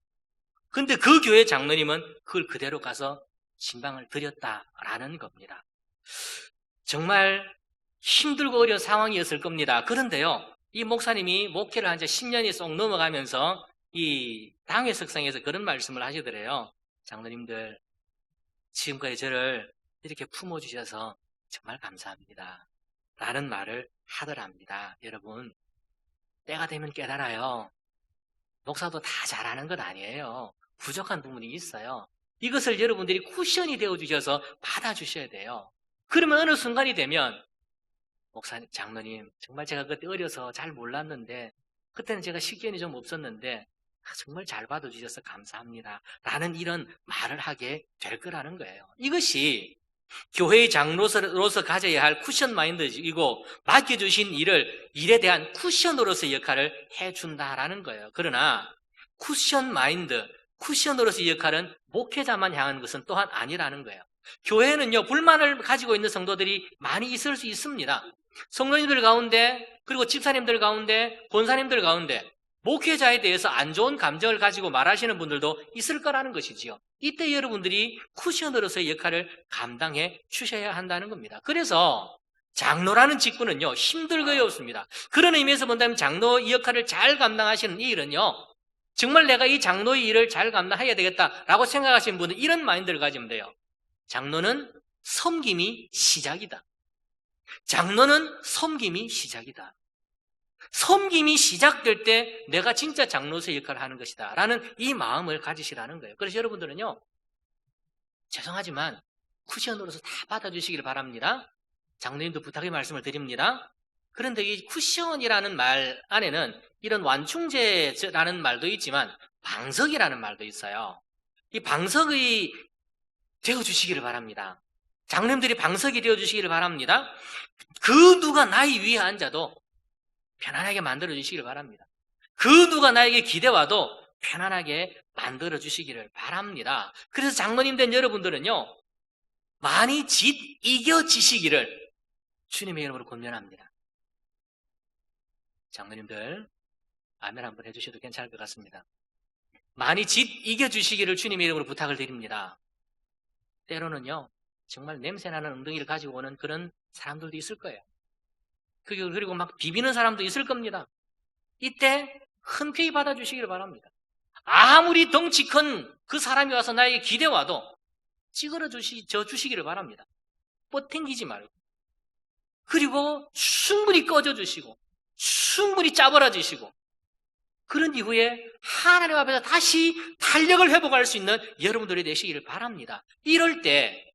근데 그 교회 장로님은 그걸 그대로 가서 신방을 드렸다라는 겁니다. 정말 힘들고 어려운 상황이었을 겁니다. 그런데요, 이 목사님이 목회를 한 지 10년이 쏙 넘어가면서 이 당회 석상에서 그런 말씀을 하시더래요. 장로님들, 지금까지 저를 이렇게 품어주셔서 정말 감사합니다. 라는 말을 하더랍니다. 여러분, 때가 되면 깨달아요. 목사도 다 잘하는 건 아니에요. 부족한 부분이 있어요. 이것을 여러분들이 쿠션이 되어주셔서 받아주셔야 돼요. 그러면 어느 순간이 되면 목사님, 장로님, 정말 제가 그때 어려서 잘 몰랐는데 그때는 제가 식견이 좀 없었는데 정말 잘 받아주셔서 감사합니다. 라는 이런 말을 하게 될 거라는 거예요. 이것이 교회의 장로로서 가져야 할 쿠션 마인드이고 맡겨주신 일에 대한 쿠션으로서의 역할을 해준다라는 거예요. 그러나 쿠션 마인드, 쿠션으로서의 역할은 목회자만 향한 것은 또한 아니라는 거예요. 교회는요, 불만을 가지고 있는 성도들이 많이 있을 수 있습니다. 성도님들 가운데, 그리고 집사님들 가운데, 권사님들 가운데 목회자에 대해서 안 좋은 감정을 가지고 말하시는 분들도 있을 거라는 것이지요. 이때 여러분들이 쿠션으로서의 역할을 감당해 주셔야 한다는 겁니다. 그래서 장로라는 직분은요, 힘들거이 없습니다. 그런 의미에서 본다면 장로 이 역할을 잘 감당하시는 이 일은요, 정말 내가 이 장로의 일을 잘 감당해야 되겠다라고 생각하시는 분은 이런 마인드를 가지면 돼요. 장로는 섬김이 시작이다. 장로는 섬김이 시작이다. 섬김이 시작될 때 내가 진짜 장로의 역할을 하는 것이다 라는 이 마음을 가지시라는 거예요. 그래서 여러분들은요, 죄송하지만 쿠션으로서 다 받아주시길 바랍니다. 장로님도 부탁의 말씀을 드립니다. 그런데 이 쿠션이라는 말 안에는 이런 완충제라는 말도 있지만 방석이라는 말도 있어요. 이 방석이 되어주시기를 바랍니다. 장로님들이 방석이 되어주시기를 바랍니다. 그 누가 나의 위에 앉아도 편안하게 만들어주시기를 바랍니다. 그 누가 나에게 기대와도 편안하게 만들어주시기를 바랍니다. 그래서 장로님 된 여러분들은요, 많이 이겨지시기를 주님의 이름으로 권면합니다. 장로님들, 아멘 한번 해주셔도 괜찮을 것 같습니다. 많이 이겨주시기를 주님의 이름으로 부탁을 드립니다. 때로는요, 정말 냄새나는 엉덩이를 가지고 오는 그런 사람들도 있을 거예요. 그리고 막 비비는 사람도 있을 겁니다. 이때 흔쾌히 받아주시기를 바랍니다. 아무리 덩치 큰 그 사람이 와서 나에게 기대와도 찌그러 주시기를 바랍니다. 뻗탱기지 말고. 그리고 충분히 꺼져주시고 충분히 짜버려주시고 그런 이후에 하나님 앞에서 다시 탄력을 회복할 수 있는 여러분들이 되시기를 바랍니다. 이럴 때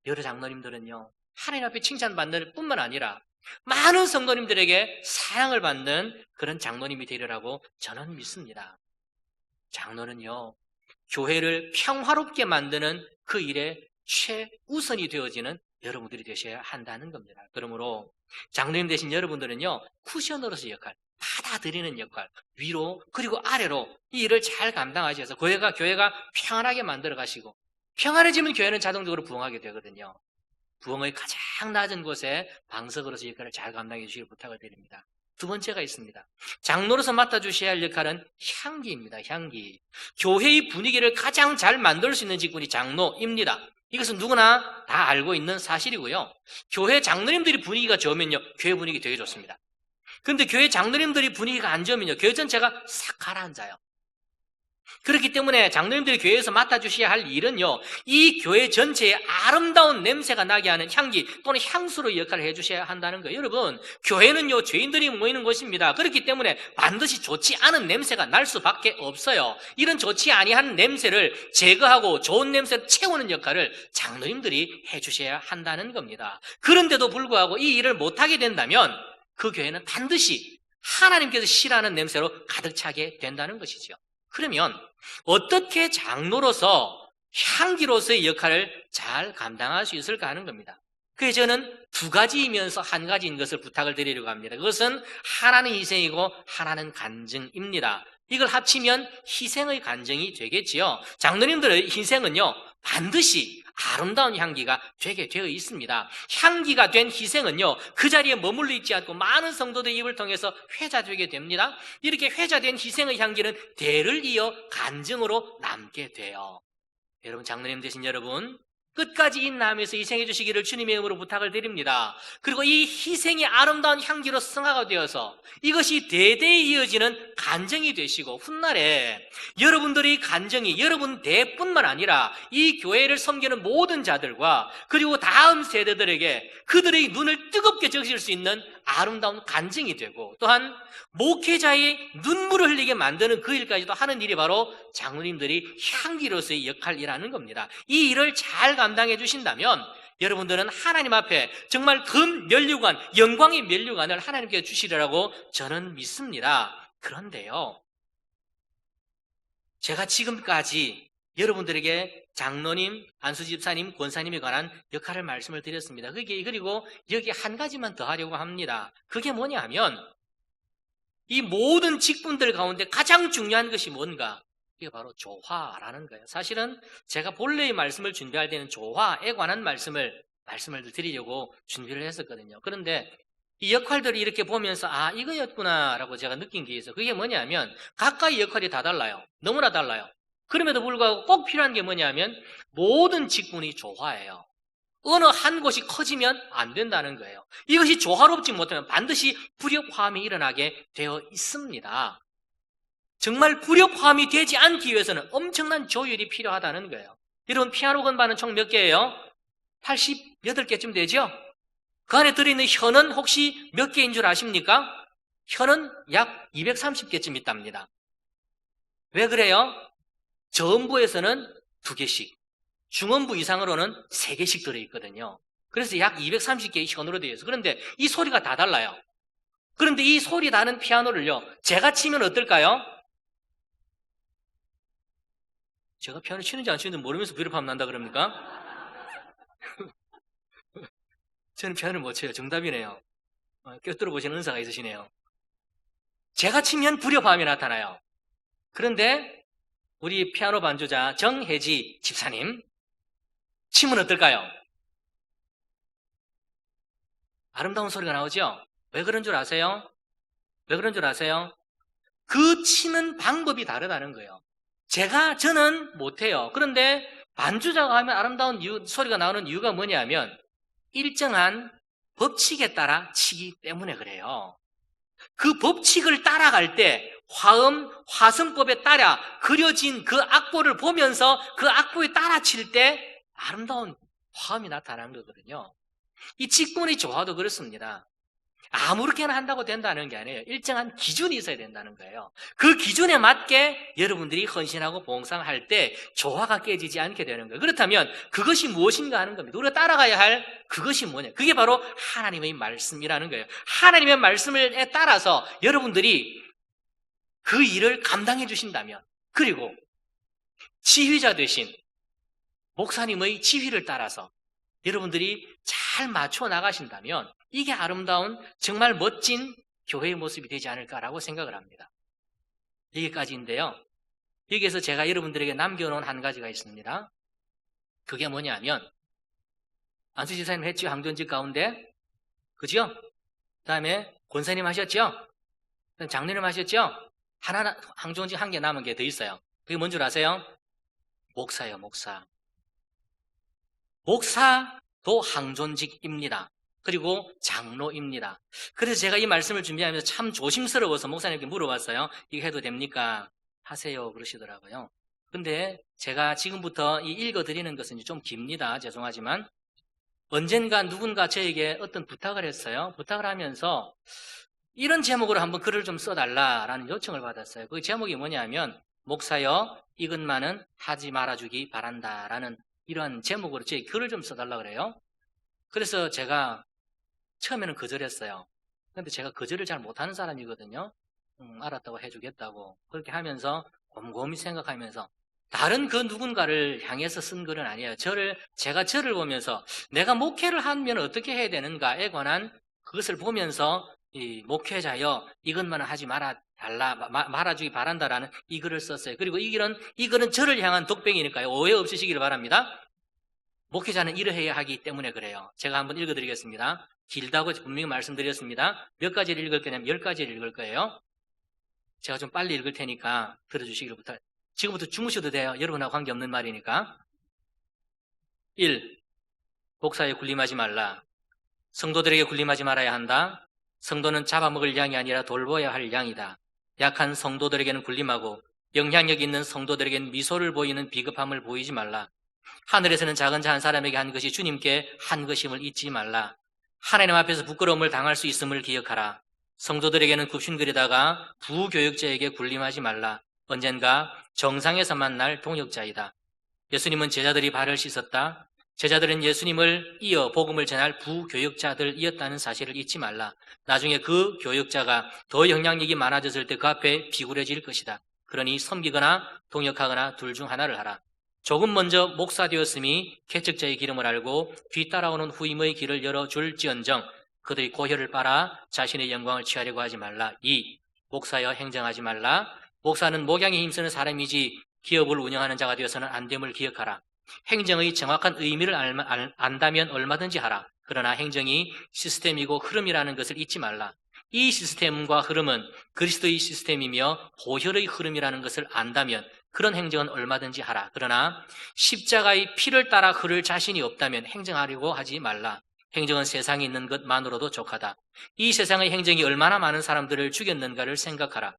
여러 장로님들은요, 하나님 앞에 칭찬받는 뿐만 아니라 많은 성도님들에게 사랑을 받는 그런 장로님이 되리라고 저는 믿습니다. 장로는요, 교회를 평화롭게 만드는 그 일에 최우선이 되어지는 여러분들이 되셔야 한다는 겁니다. 그러므로 장로님 되신 여러분들은요, 쿠션으로서의 역할, 받아들이는 역할, 위로 그리고 아래로 이 일을 잘 감당하셔서 교회가 평안하게 만들어 가시고, 평안해지면 교회는 자동적으로 부흥하게 되거든요. 부흥의 가장 낮은 곳에 방석으로서 역할을 잘 감당해 주시길 부탁을 드립니다. 두 번째가 있습니다. 장로로서 맡아주셔야 할 역할은 향기입니다. 향기. 교회의 분위기를 가장 잘 만들 수 있는 직분이 장로입니다. 이것은 누구나 다 알고 있는 사실이고요. 교회 장로님들이 분위기가 좋으면요, 교회 분위기 되게 좋습니다. 그런데 교회 장로님들이 분위기가 안 좋으면요, 교회 전체가 싹 가라앉아요. 그렇기 때문에 장로님들이 교회에서 맡아주셔야 할 일은요, 이 교회 전체에 아름다운 냄새가 나게 하는 향기 또는 향수로 역할을 해주셔야 한다는 거예요. 여러분, 교회는요, 죄인들이 모이는 곳입니다. 그렇기 때문에 반드시 좋지 않은 냄새가 날 수밖에 없어요. 이런 좋지 아니한 냄새를 제거하고 좋은 냄새를 채우는 역할을 장로님들이 해주셔야 한다는 겁니다. 그런데도 불구하고 이 일을 못하게 된다면 그 교회는 반드시 하나님께서 싫어하는 냄새로 가득 차게 된다는 것이죠. 그러면 어떻게 장로로서 향기로서의 역할을 잘 감당할 수 있을까 하는 겁니다. 그래서 저는 두 가지이면서 한 가지인 것을 부탁을 드리려고 합니다. 그것은 하나는 희생이고 하나는 간증입니다. 이걸 합치면 희생의 간증이 되겠지요. 장로님들의 희생은요, 반드시 아름다운 향기가 되게 되어 있습니다. 향기가 된 희생은요, 그 자리에 머물러 있지 않고 많은 성도들의 입을 통해서 회자되게 됩니다. 이렇게 회자된 희생의 향기는 대를 이어 간증으로 남게 돼요. 여러분, 장로님 되신 여러분, 끝까지 인내하면서 희생해 주시기를 주님의 이름으로 부탁을 드립니다. 그리고 이 희생이 아름다운 향기로 승화가 되어서 이것이 대대에 이어지는 간증이 되시고, 훗날에 여러분들의 간증이 여러분 대뿐만 아니라 이 교회를 섬기는 모든 자들과 그리고 다음 세대들에게 그들의 눈을 뜨겁게 적실 수 있는 아름다운 간증이 되고, 또한 목회자의 눈물을 흘리게 만드는 그 일까지도 하는 일이 바로 장로님들이 향기로서의 역할이라는 겁니다. 이 일을 잘 감당해 주신다면 여러분들은 하나님 앞에 정말 금 면류관, 영광의 면류관을 하나님께 주시리라고 저는 믿습니다. 그런데요, 제가 지금까지 여러분들에게 장로님, 안수집사님, 권사님에 관한 역할을 말씀을 드렸습니다. 그리고 여기 한 가지만 더 하려고 합니다. 그게 뭐냐 하면, 이 모든 직분들 가운데 가장 중요한 것이 뭔가? 이게 바로 조화라는 거예요. 사실은 제가 본래의 말씀을 준비할 때는 조화에 관한 말씀을 드리려고 준비를 했었거든요. 그런데 이 역할들을 이렇게 보면서 이거였구나라고 제가 느낀 게 있어요. 그게 뭐냐면 각각의 역할이 다 달라요. 너무나 달라요. 그럼에도 불구하고 꼭 필요한 게 뭐냐면 모든 직분이 조화예요. 어느 한 곳이 커지면 안 된다는 거예요. 이것이 조화롭지 못하면 반드시 불협화음이 일어나게 되어 있습니다. 정말 불협화음이 되지 않기 위해서는 엄청난 조율이 필요하다는 거예요. 여러분, 피아노 건반은 총 몇 개예요? 88개쯤 되죠? 그 안에 들어있는 혀는 혹시 몇 개인 줄 아십니까? 혀는 약 230개쯤 있답니다. 왜 그래요? 저음부에서는 2개씩, 중음부 이상으로는 3개씩 들어있거든요. 그래서 약 230개의 현으로 되어 있어요. 그런데 이 소리가 다 달라요. 그런데 이 소리 나는 피아노를요, 제가 치면 어떨까요? 제가 피아노 치는지 안 치는지 모르면서 불협화음 난다 그럽니까? 저는 피아노를 못 쳐요. 정답이네요. 꿰뚫어 보시는 은사가 있으시네요. 제가 치면 불협화음이 나타나요. 그런데 우리 피아노 반주자 정혜지 집사님 치면 어떨까요? 아름다운 소리가 나오죠? 왜 그런 줄 아세요? 왜 그런 줄 아세요? 그 치는 방법이 다르다는 거예요. 저는 못해요. 그런데 반주자가 하면 아름다운 소리가 나오는 이유가 뭐냐면 일정한 법칙에 따라 치기 때문에 그래요. 그 법칙을 따라갈 때 화음, 화성법에 따라 그려진 그 악보를 보면서 그 악보에 따라 칠 때 아름다운 화음이 나타나는 거거든요. 이 직분의 조화도 그렇습니다. 아무렇게나 한다고 된다는 게 아니에요. 일정한 기준이 있어야 된다는 거예요. 그 기준에 맞게 여러분들이 헌신하고 봉사할 때 조화가 깨지지 않게 되는 거예요. 그렇다면 그것이 무엇인가 하는 겁니다. 우리가 따라가야 할 그것이 뭐냐? 그게 바로 하나님의 말씀이라는 거예요. 하나님의 말씀에 따라서 여러분들이 그 일을 감당해 주신다면, 그리고 지휘자 되신 목사님의 지휘를 따라서 여러분들이 잘 맞춰 나가신다면 이게 아름다운 정말 멋진 교회의 모습이 되지 않을까라고 생각을 합니다. 여기까지인데요. 여기에서 제가 여러분들에게 남겨놓은 한 가지가 있습니다. 그게 뭐냐면 안수 지사님 했죠? 항존직 가운데. 그죠? 그 다음에 권사님 하셨죠? 장로님 하셨죠? 항존직 한 개 남은 게 더 있어요. 그게 뭔 줄 아세요? 목사예요, 목사. 목사도 항존직입니다. 그리고 장로입니다. 그래서 제가 이 말씀을 준비하면서 참 조심스러워서 목사님께 물어봤어요. 이거 해도 됩니까? 하세요 그러시더라고요. 근데 제가 지금부터 읽어드리는 것은 좀 깁니다. 죄송하지만 언젠가 누군가 저에게 어떤 부탁을 했어요. 부탁을 하면서 이런 제목으로 한번 글을 좀 써달라라는 요청을 받았어요. 그 제목이 뭐냐면 목사여 이것만은 하지 말아주기 바란다라는 이런 제목으로 제 글을 좀 써달라 그래요. 그래서 제가 처음에는 거절했어요. 그런데 제가 거절을 잘 못하는 사람이거든요. 알았다고 해주겠다고 그렇게 하면서 곰곰이 생각하면서 다른 그 누군가를 향해서 쓴 글은 아니에요. 제가 저를 보면서 내가 목회를 하면 어떻게 해야 되는가에 관한 그것을 보면서 이 목회자여 이것만은 하지 말아주기 바란다라는 이 글을 썼어요. 그리고 이 글은 저를 향한 독백이니까요. 오해 없으시기를 바랍니다. 목회자는 이러해야 하기 때문에 그래요. 제가 한번 읽어드리겠습니다. 길다고 분명히 말씀드렸습니다. 몇 가지를 읽을 거냐면 10가지를 읽을 거예요. 제가 좀 빨리 읽을 테니까 들어주시기를 부탁드립니다. 지금부터 주무셔도 돼요. 여러분하고 관계없는 말이니까. 1. 목사에 군림하지 말라. 성도들에게 군림하지 말아야 한다. 성도는 잡아먹을 양이 아니라 돌보아야 할 양이다. 약한 성도들에게는 군림하고 영향력 있는 성도들에게는 미소를 보이는 비겁함을 보이지 말라. 하늘에서는 작은 자 한 사람에게 한 것이 주님께 한 것임을 잊지 말라. 하나님 앞에서 부끄러움을 당할 수 있음을 기억하라. 성도들에게는 굽신거리다가 부교역자에게 군림하지 말라. 언젠가 정상에서 만날 동역자이다. 예수님은 제자들이 발을 씻었다. 제자들은 예수님을 이어 복음을 전할 부교역자들이었다는 사실을 잊지 말라. 나중에 그 교역자가 더 영향력이 많아졌을 때 그 앞에 비굴해질 것이다. 그러니 섬기거나 동역하거나 둘 중 하나를 하라. 조금 먼저 목사 되었음이 개척자의 기름을 알고 뒤따라오는 후임의 길을 열어줄지언정 그들이 고혈을 빨아 자신의 영광을 취하려고 하지 말라. 2. 목사여 행정하지 말라. 목사는 목양에 힘쓰는 사람이지 기업을 운영하는 자가 되어서는 안 됨을 기억하라. 행정의 정확한 의미를 안다면 얼마든지 하라. 그러나 행정이 시스템이고 흐름이라는 것을 잊지 말라. 이 시스템과 흐름은 그리스도의 시스템이며 보혈의 흐름이라는 것을 안다면 그런 행정은 얼마든지 하라. 그러나 십자가의 피를 따라 흐를 자신이 없다면 행정하려고 하지 말라. 행정은 세상에 있는 것만으로도 족하다. 이 세상의 행정이 얼마나 많은 사람들을 죽였는가를 생각하라.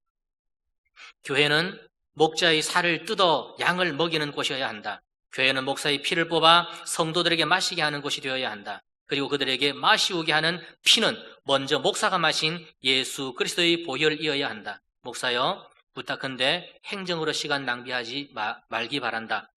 교회는 목자의 살을 뜯어 양을 먹이는 곳이어야 한다. 교회는 목사의 피를 뽑아 성도들에게 마시게 하는 곳이 되어야 한다. 그리고 그들에게 마시우게 하는 피는 먼저 목사가 마신 예수 그리스도의 보혈이어야 한다. 목사여, 부탁한데 행정으로 시간 낭비하지 말기 바란다.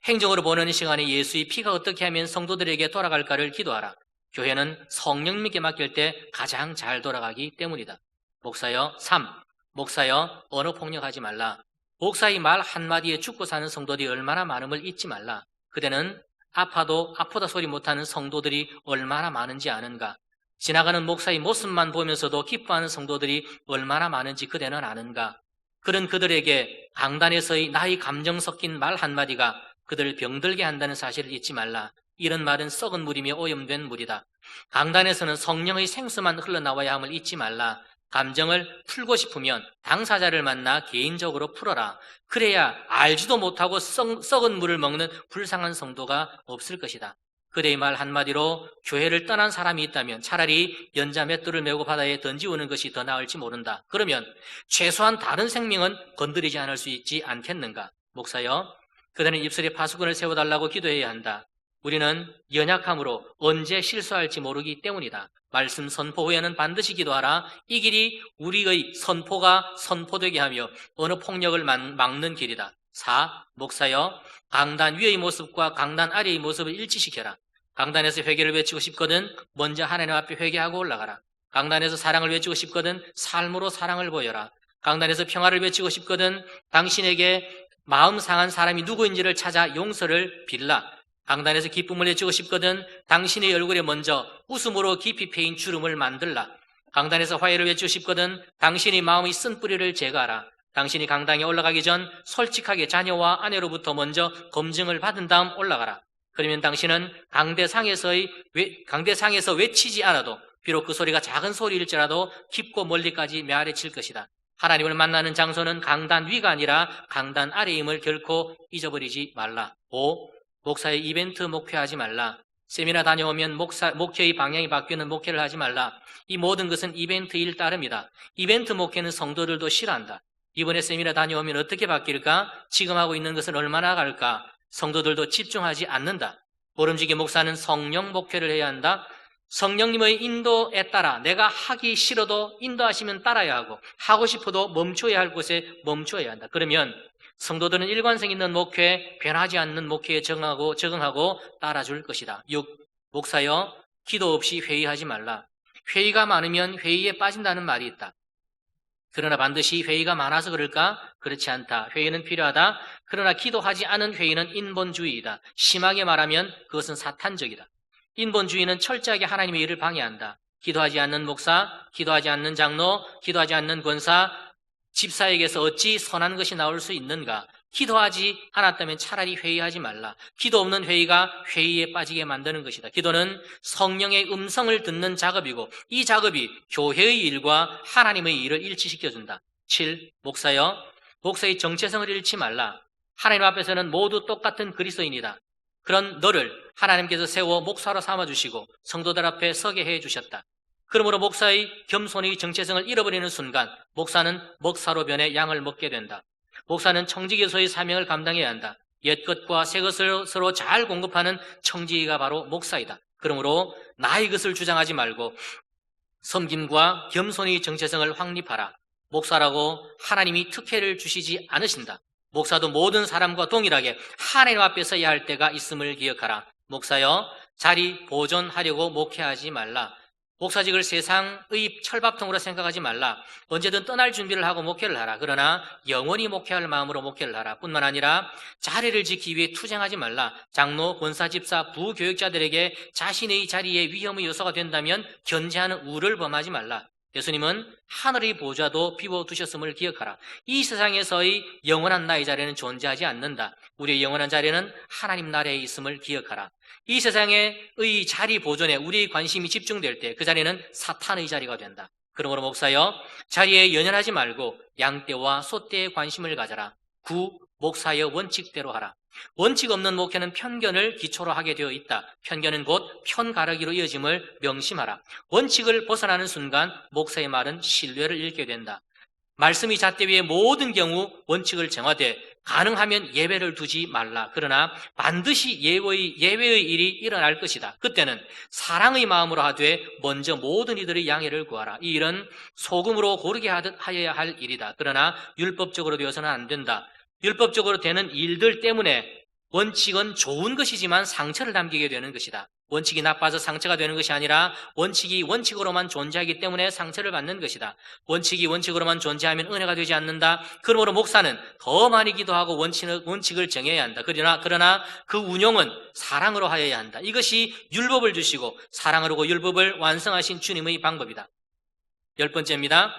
행정으로 보내는 시간에 예수의 피가 어떻게 하면 성도들에게 돌아갈까를 기도하라. 교회는 성령님께 맡길 때 가장 잘 돌아가기 때문이다. 목사여. 3. 목사여, 언어 폭력하지 말라. 목사의 말 한마디에 죽고 사는 성도들이 얼마나 많음을 잊지 말라. 그대는 아파도 아프다 소리 못하는 성도들이 얼마나 많은지 아는가? 지나가는 목사의 모습만 보면서도 기뻐하는 성도들이 얼마나 많은지 그대는 아는가? 그런 그들에게 강단에서의 나의 감정 섞인 말 한마디가 그들을 병들게 한다는 사실을 잊지 말라. 이런 말은 썩은 물이며 오염된 물이다. 강단에서는 성령의 생수만 흘러나와야 함을 잊지 말라. 감정을 풀고 싶으면 당사자를 만나 개인적으로 풀어라. 그래야 알지도 못하고 썩은 물을 먹는 불쌍한 성도가 없을 것이다. 그대의 말 한마디로 교회를 떠난 사람이 있다면 차라리 연자 맷돌을 메고 바다에 던지우는 것이 더 나을지 모른다. 그러면 최소한 다른 생명은 건드리지 않을 수 있지 않겠는가? 목사여, 그대는 입술에 파수꾼을 세워달라고 기도해야 한다. 우리는 연약함으로 언제 실수할지 모르기 때문이다. 말씀 선포 후에는 반드시 기도하라. 이 길이 우리의 선포가 선포되게 하며 언어 폭력을 막는 길이다. 4. 목사여, 강단 위의 모습과 강단 아래의 모습을 일치시켜라. 강단에서 회개를 외치고 싶거든 먼저 하나님 앞에 회개하고 올라가라. 강단에서 사랑을 외치고 싶거든 삶으로 사랑을 보여라. 강단에서 평화를 외치고 싶거든 당신에게 마음 상한 사람이 누구인지를 찾아 용서를 빌라. 강단에서 기쁨을 외치고 싶거든 당신의 얼굴에 먼저 웃음으로 깊이 패인 주름을 만들라. 강단에서 화해를 외치고 싶거든 당신의 마음의 쓴뿌리를 제거하라. 당신이 강당에 올라가기 전 솔직하게 자녀와 아내로부터 먼저 검증을 받은 다음 올라가라. 그러면 당신은 강대상에서 외치지 않아도 비록 그 소리가 작은 소리일지라도 깊고 멀리까지 메아리칠 것이다. 하나님을 만나는 장소는 강단 위가 아니라 강단 아래임을 결코 잊어버리지 말라. 5. 목사의 이벤트 목회하지 말라. 세미나 다녀오면 목회의 방향이 바뀌는 목회를 하지 말라. 이 모든 것은 이벤트일 따름이다. 이벤트 목회는 성도들도 싫어한다. 이번에 세미나 다녀오면 어떻게 바뀔까? 지금 하고 있는 것은 얼마나 갈까? 성도들도 집중하지 않는다. 보름지기 목사는 성령 목회를 해야 한다. 성령님의 인도에 따라 내가 하기 싫어도 인도하시면 따라야 하고 하고 싶어도 멈춰야 할 곳에 멈춰야 한다. 그러면 성도들은 일관성 있는 목회, 변하지 않는 목회에 적응하고 따라줄 것이다. 6. 목사여, 기도 없이 회의하지 말라. 회의가 많으면 회의에 빠진다는 말이 있다. 그러나 반드시 회의가 많아서 그럴까? 그렇지 않다. 회의는 필요하다. 그러나 기도하지 않은 회의는 인본주의이다. 심하게 말하면 그것은 사탄적이다. 인본주의는 철저하게 하나님의 일을 방해한다. 기도하지 않는 목사, 기도하지 않는 장로, 기도하지 않는 권사, 집사에게서 어찌 선한 것이 나올 수 있는가? 기도하지 않았다면 차라리 회의하지 말라. 기도 없는 회의가 회의에 빠지게 만드는 것이다. 기도는 성령의 음성을 듣는 작업이고 이 작업이 교회의 일과 하나님의 일을 일치시켜준다. 7. 목사여, 목사의 정체성을 잃지 말라. 하나님 앞에서는 모두 똑같은 그리스도인이다. 그런 너를 하나님께서 세워 목사로 삼아주시고 성도들 앞에 서게 해주셨다. 그러므로 목사의 겸손의 정체성을 잃어버리는 순간 목사는 먹사로 변해 양을 먹게 된다. 목사는 청지기소의 사명을 감당해야 한다. 옛것과 새것을 서로 잘 공급하는 청지기가 바로 목사이다. 그러므로 나의 것을 주장하지 말고 섬김과 겸손의 정체성을 확립하라. 목사라고 하나님이 특혜를 주시지 않으신다. 목사도 모든 사람과 동일하게 하나님 앞에 서야 할 때가 있음을 기억하라. 목사여, 자리 보존하려고 목회하지 말라. 목사직을 세상의 철밥통으로 생각하지 말라. 언제든 떠날 준비를 하고 목회를 하라. 그러나 영원히 목회할 마음으로 목회를 하라. 뿐만 아니라 자리를 지키기 위해 투쟁하지 말라. 장로, 권사, 집사, 부교육자들에게 자신의 자리에 위험의 요소가 된다면 견제하는 우를 범하지 말라. 예수님은 하늘의 보좌도 비워두셨음을 기억하라. 이 세상에서의 영원한 나의 자리는 존재하지 않는다. 우리의 영원한 자리는 하나님 나라에 있음을 기억하라. 이 세상의 자리 보존에 우리의 관심이 집중될 때 그 자리는 사탄의 자리가 된다. 그러므로 목사여, 자리에 연연하지 말고 양떼와 소떼에 관심을 가져라. 목사여 원칙대로 하라. 원칙 없는 목회는 편견을 기초로 하게 되어 있다. 편견은 곧 편가르기로 이어짐을 명심하라. 원칙을 벗어나는 순간 목사의 말은 신뢰를 잃게 된다. 말씀이 잣대 위에 모든 경우 원칙을 정하되 가능하면 예외를 두지 말라. 그러나 반드시 예외의 일이 일어날 것이다. 그때는 사랑의 마음으로 하되 먼저 모든 이들의 양해를 구하라. 이 일은 소금으로 고르게 하여야 할 일이다. 그러나 율법적으로 되어서는 안 된다. 율법적으로 되는 일들 때문에 원칙은 좋은 것이지만 상처를 남기게 되는 것이다. 원칙이 나빠서 상처가 되는 것이 아니라 원칙이 원칙으로만 존재하기 때문에 상처를 받는 것이다. 원칙이 원칙으로만 존재하면 은혜가 되지 않는다. 그러므로 목사는 더 많이 기도하고 원칙을 정해야 한다. 그러나 그 운용은 사랑으로 하여야 한다. 이것이 율법을 주시고 사랑으로 율법을 완성하신 주님의 방법이다. 10번째입니다.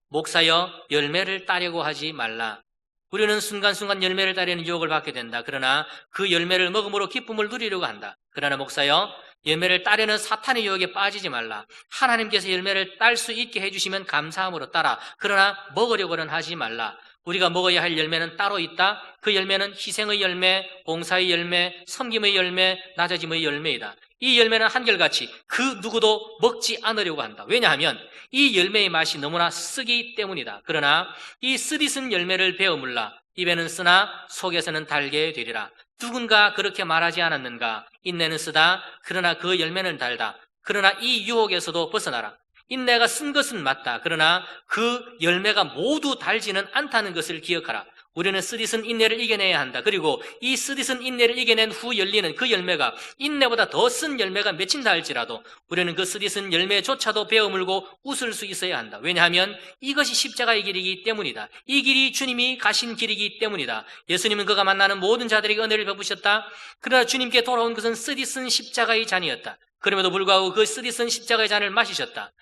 목사여, 열매를 따려고 하지 말라. 우리는 순간순간 열매를 따려는 유혹을 받게 된다. 그러나 그 열매를 먹음으로 기쁨을 누리려고 한다. 그러나 목사여, 열매를 따려는 사탄의 유혹에 빠지지 말라. 하나님께서 열매를 딸 수 있게 해주시면 감사함으로 따라. 그러나 먹으려고는 하지 말라. 우리가 먹어야 할 열매는 따로 있다. 그 열매는 희생의 열매, 봉사의 열매, 섬김의 열매, 낮아짐의 열매이다. 이 열매는 한결같이 그 누구도 먹지 않으려고 한다. 왜냐하면 이 열매의 맛이 너무나 쓰기 때문이다. 그러나 이 쓰디쓴 열매를 베어물라. 입에는 쓰나 속에서는 달게 되리라. 누군가 그렇게 말하지 않았는가? 인내는 쓰다. 그러나 그 열매는 달다. 그러나 이 유혹에서도 벗어나라. 인내가 쓴 것은 맞다. 그러나 그 열매가 모두 달지는 않다는 것을 기억하라. 우리는 쓰디쓴 인내를 이겨내야 한다. 그리고 이 쓰디쓴 인내를 이겨낸 후 열리는 그 열매가 인내보다 더 쓴 열매가 맺힌다 할지라도 우리는 그 쓰디쓴 열매조차도 베어물고 웃을 수 있어야 한다. 왜냐하면 이것이 십자가의 길이기 때문이다. 이 길이 주님이 가신 길이기 때문이다. 예수님은 그가 만나는 모든 자들에게 은혜를 베푸셨다. 그러나 주님께 돌아온 것은 쓰디쓴 십자가의 잔이었다. 그럼에도 불구하고 그 쓰디쓴 십자가의 잔을 마시셨다.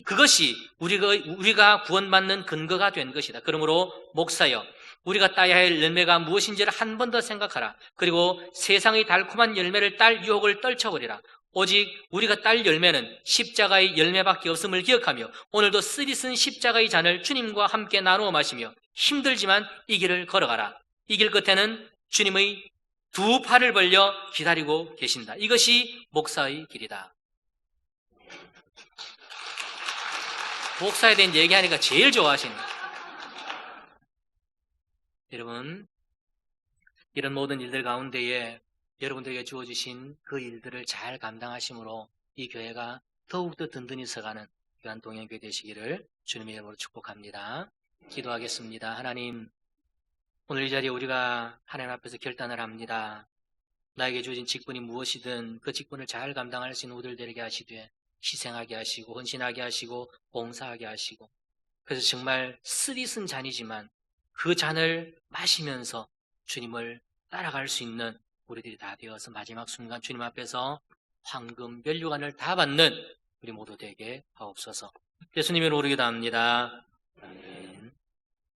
그것이 우리가 구원받는 근거가 된 것이다. 그러므로 목사여, 우리가 따야 할 열매가 무엇인지를 한 번 더 생각하라. 그리고 세상의 달콤한 열매를 딸 유혹을 떨쳐버리라. 오직 우리가 딸 열매는 십자가의 열매밖에 없음을 기억하며 오늘도 쓰디쓴 십자가의 잔을 주님과 함께 나누어 마시며 힘들지만 이 길을 걸어가라. 이 길 끝에는 주님의 두 팔을 벌려 기다리고 계신다. 이것이 목사의 길이다. 목사에 대한 얘기하니까 제일 좋아하시는 거예요. 여러분, 이런 모든 일들 가운데에 여러분들에게 주어주신 그 일들을 잘 감당하심으로 이 교회가 더욱더 든든히 서가는 귀한 동행교회 되시기를 주님의 이름으로 축복합니다. 기도하겠습니다. 하나님, 오늘 이 자리에 우리가 하나님 앞에서 결단을 합니다. 나에게 주어진 직분이 무엇이든 그 직분을 잘 감당할 수 있는 우리들 되게 하시되 희생하게 하시고 헌신하게 하시고 봉사하게 하시고, 그래서 정말 쓰디쓴 잔이지만 그 잔을 마시면서 주님을 따라갈 수 있는 우리들이 다 되어서 마지막 순간 주님 앞에서 황금 면류관을 다 받는 우리 모두 되게 하옵소서. 예수님의 오르기도 합니다.